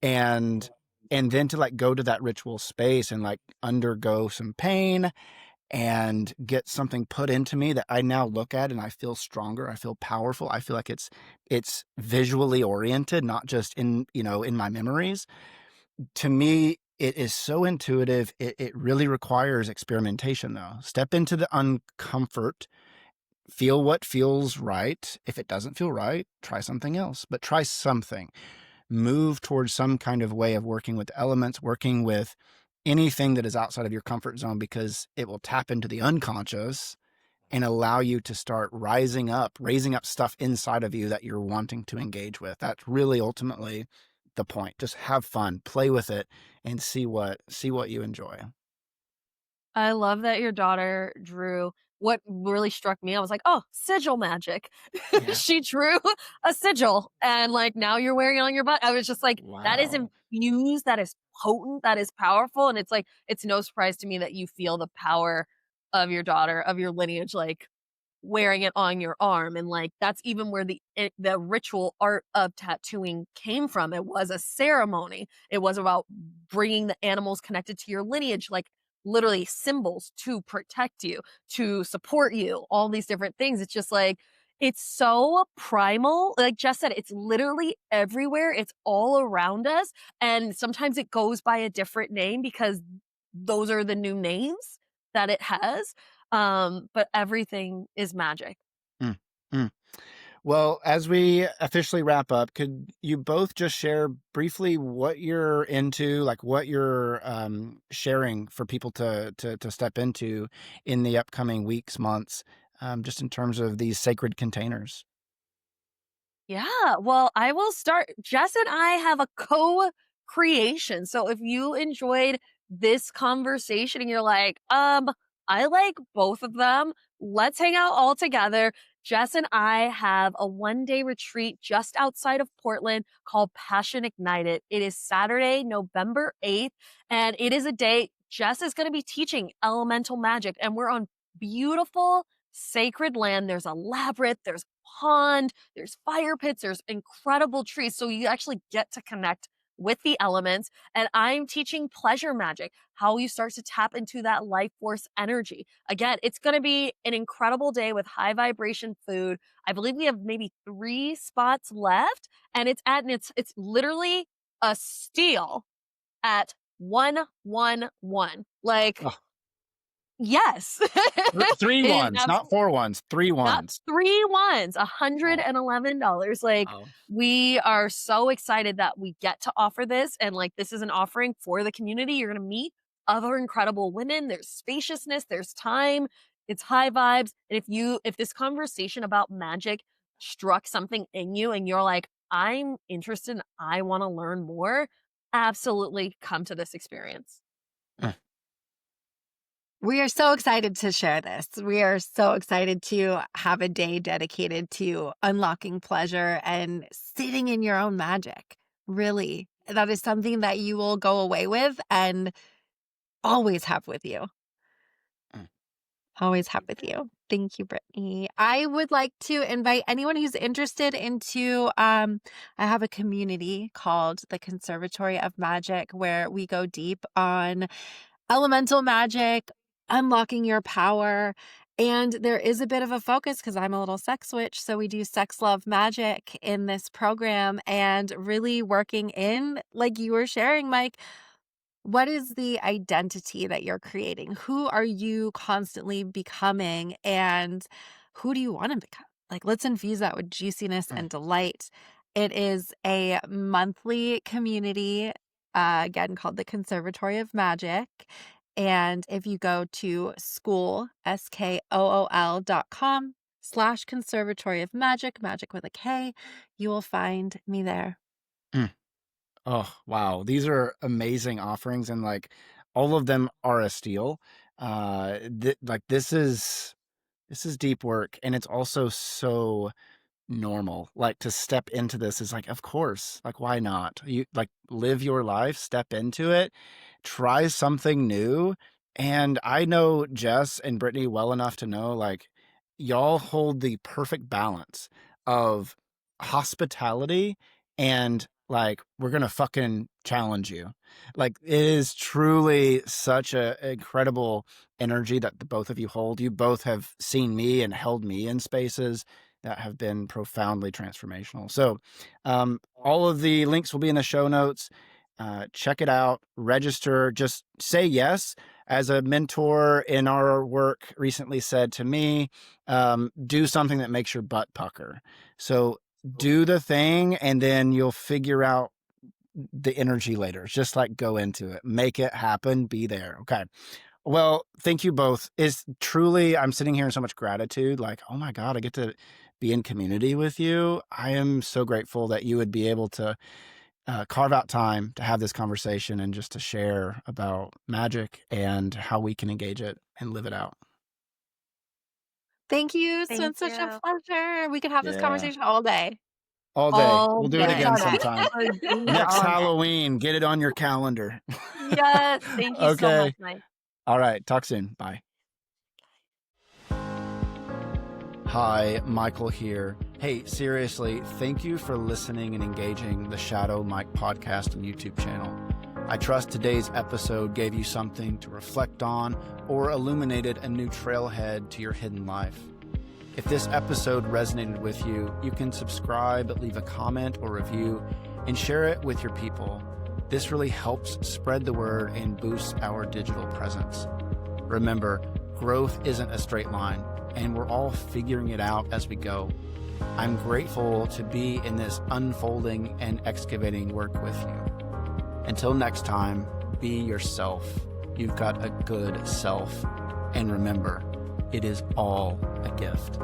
And then to like go to that ritual space and like undergo some pain and get something put into me that I now look at and I feel stronger, I feel powerful, I feel like it's visually oriented, not just in, you know, in my memories. To me, it is so intuitive. It really requires experimentation, though. Step into the uncomfort, feel what feels right. If it doesn't feel right, try something else, but try something. Move towards some kind of way of working with elements, working with anything that is outside of your comfort zone, because it will tap into the unconscious and allow you to start raising up stuff inside of you that you're wanting to engage with. That's really ultimately the point. Just have fun, play with it, and see what you enjoy. I love that your daughter drew. What really struck me, I was like, "Oh, sigil magic." Yeah. She drew a sigil, and, like, now you're wearing it on your butt. I was just like, "That is Wow. infused, that is potent, that is powerful," and it's like, it's no surprise to me that you feel the power of your daughter, of your lineage, like, wearing it on your arm, and, like, that's even where the ritual art of tattooing came from. It was a ceremony. It was about bringing the animals connected to your lineage, like, literally symbols to protect you, to support you, all these different things. It's just like, it's so primal. Like Jess said, it's literally everywhere. It's all around us, and sometimes it goes by a different name because those are the new names that it has. But everything is magic. Mm, mm. Well, as we officially wrap up, could you both just share briefly what you're into, like what you're sharing for people to step into in the upcoming weeks, months, just in terms of these sacred containers? Yeah, well, I will start. Jess and I have a co-creation. So if you enjoyed this conversation and you're like, I like both of them, let's hang out all together. Jess and I have a 1-day retreat just outside of Portland called Passion Ignited. It is Saturday, November 8th, and it is a day Jess is going to be teaching elemental magic, and we're on beautiful sacred land. There's a labyrinth, there's a pond, there's fire pits, there's incredible trees. So you actually get to connect with the elements. And I'm teaching pleasure magic, how you start to tap into that life force energy. Again, it's going to be an incredible day with high vibration food. I believe we have maybe 3 spots left, and it's literally a steal at 111. Like, Oh, yes. three It is ones, not four ones, three not ones. 3 ones, Oh, $111. Like, wow. we are so excited that we get to offer this, and, like, this is an offering for the community. You're gonna meet other incredible women. There's spaciousness, there's time, it's high vibes, and if this conversation about magic struck something in you and you're like, "I'm interested, and I wanna learn more," absolutely come to this experience. Uh, We are so excited to share this. We are so excited to have a day dedicated to unlocking pleasure and sitting in your own magic. Really, that is something that you will go away with and always have with you. uh, Always have with you. Thank you, Brittany. I would like to invite anyone who's interested into I have a community called the Conservatory of Magic where we go deep on elemental magic, unlocking your power. And there is a bit of a focus because I'm a little sex witch. So we do sex, love, magic in this program and really working in, like you were sharing, Mike, What is the identity that you're creating? Who are you constantly becoming, and who do you want to become? Like, let's infuse that with juiciness Mm. and delight. It is a monthly community, again, called the Conservatory of Magic. And if you go to SCOOL.com/Conservatory of Magic, magic with a K, you will find me there. Mm. Oh, wow. These are amazing offerings, and like all of them are a steal. Like this is deep work, and it's also so normal. Like to step into this is like, of course, like why not? You like live your life, step into it, try something new. And I know Jess and Brittney well enough to know like y'all hold the perfect balance of hospitality and like we're gonna fucking challenge you. Like it is truly such a incredible energy that the both of you hold. You both have seen me and held me in spaces that have been profoundly transformational. So, all of the links will be in the show notes. Check it out, register, just say yes. As a mentor in our work recently said to me, do something that makes your butt pucker. So, do the thing, and then you'll figure out the energy later. Just like go into it, make it happen, be there. Okay. Well, thank you both. It's truly, I'm sitting here in so much gratitude. Like, oh my God, I get to be in community with you. I am so grateful that you would be able to carve out time to have this conversation and just to share about magic and how we can engage it and live it out. Thank you. It's been Thank such a you. pleasure. We could have this Yeah. conversation all day. All day. All We'll do it day. again Shut up. sometime. Agreed Next on it. Halloween, get it on your calendar. Yes. Thank you so much, Okay. Mike. All right. Talk soon. Bye. Hi, Michael here. Hey, seriously, thank you for listening and engaging the Shadow Mike podcast and YouTube channel. I trust today's episode gave you something to reflect on or illuminated a new trailhead to your hidden life. If this episode resonated with you, you can subscribe, leave a comment or review, and share it with your people. This really helps spread the word and boosts our digital presence. Remember, growth isn't a straight line, and we're all figuring it out as we go. I'm grateful to be in this unfolding and excavating work with you. Until next time, be yourself. You've got a good self. And remember, it is all a gift.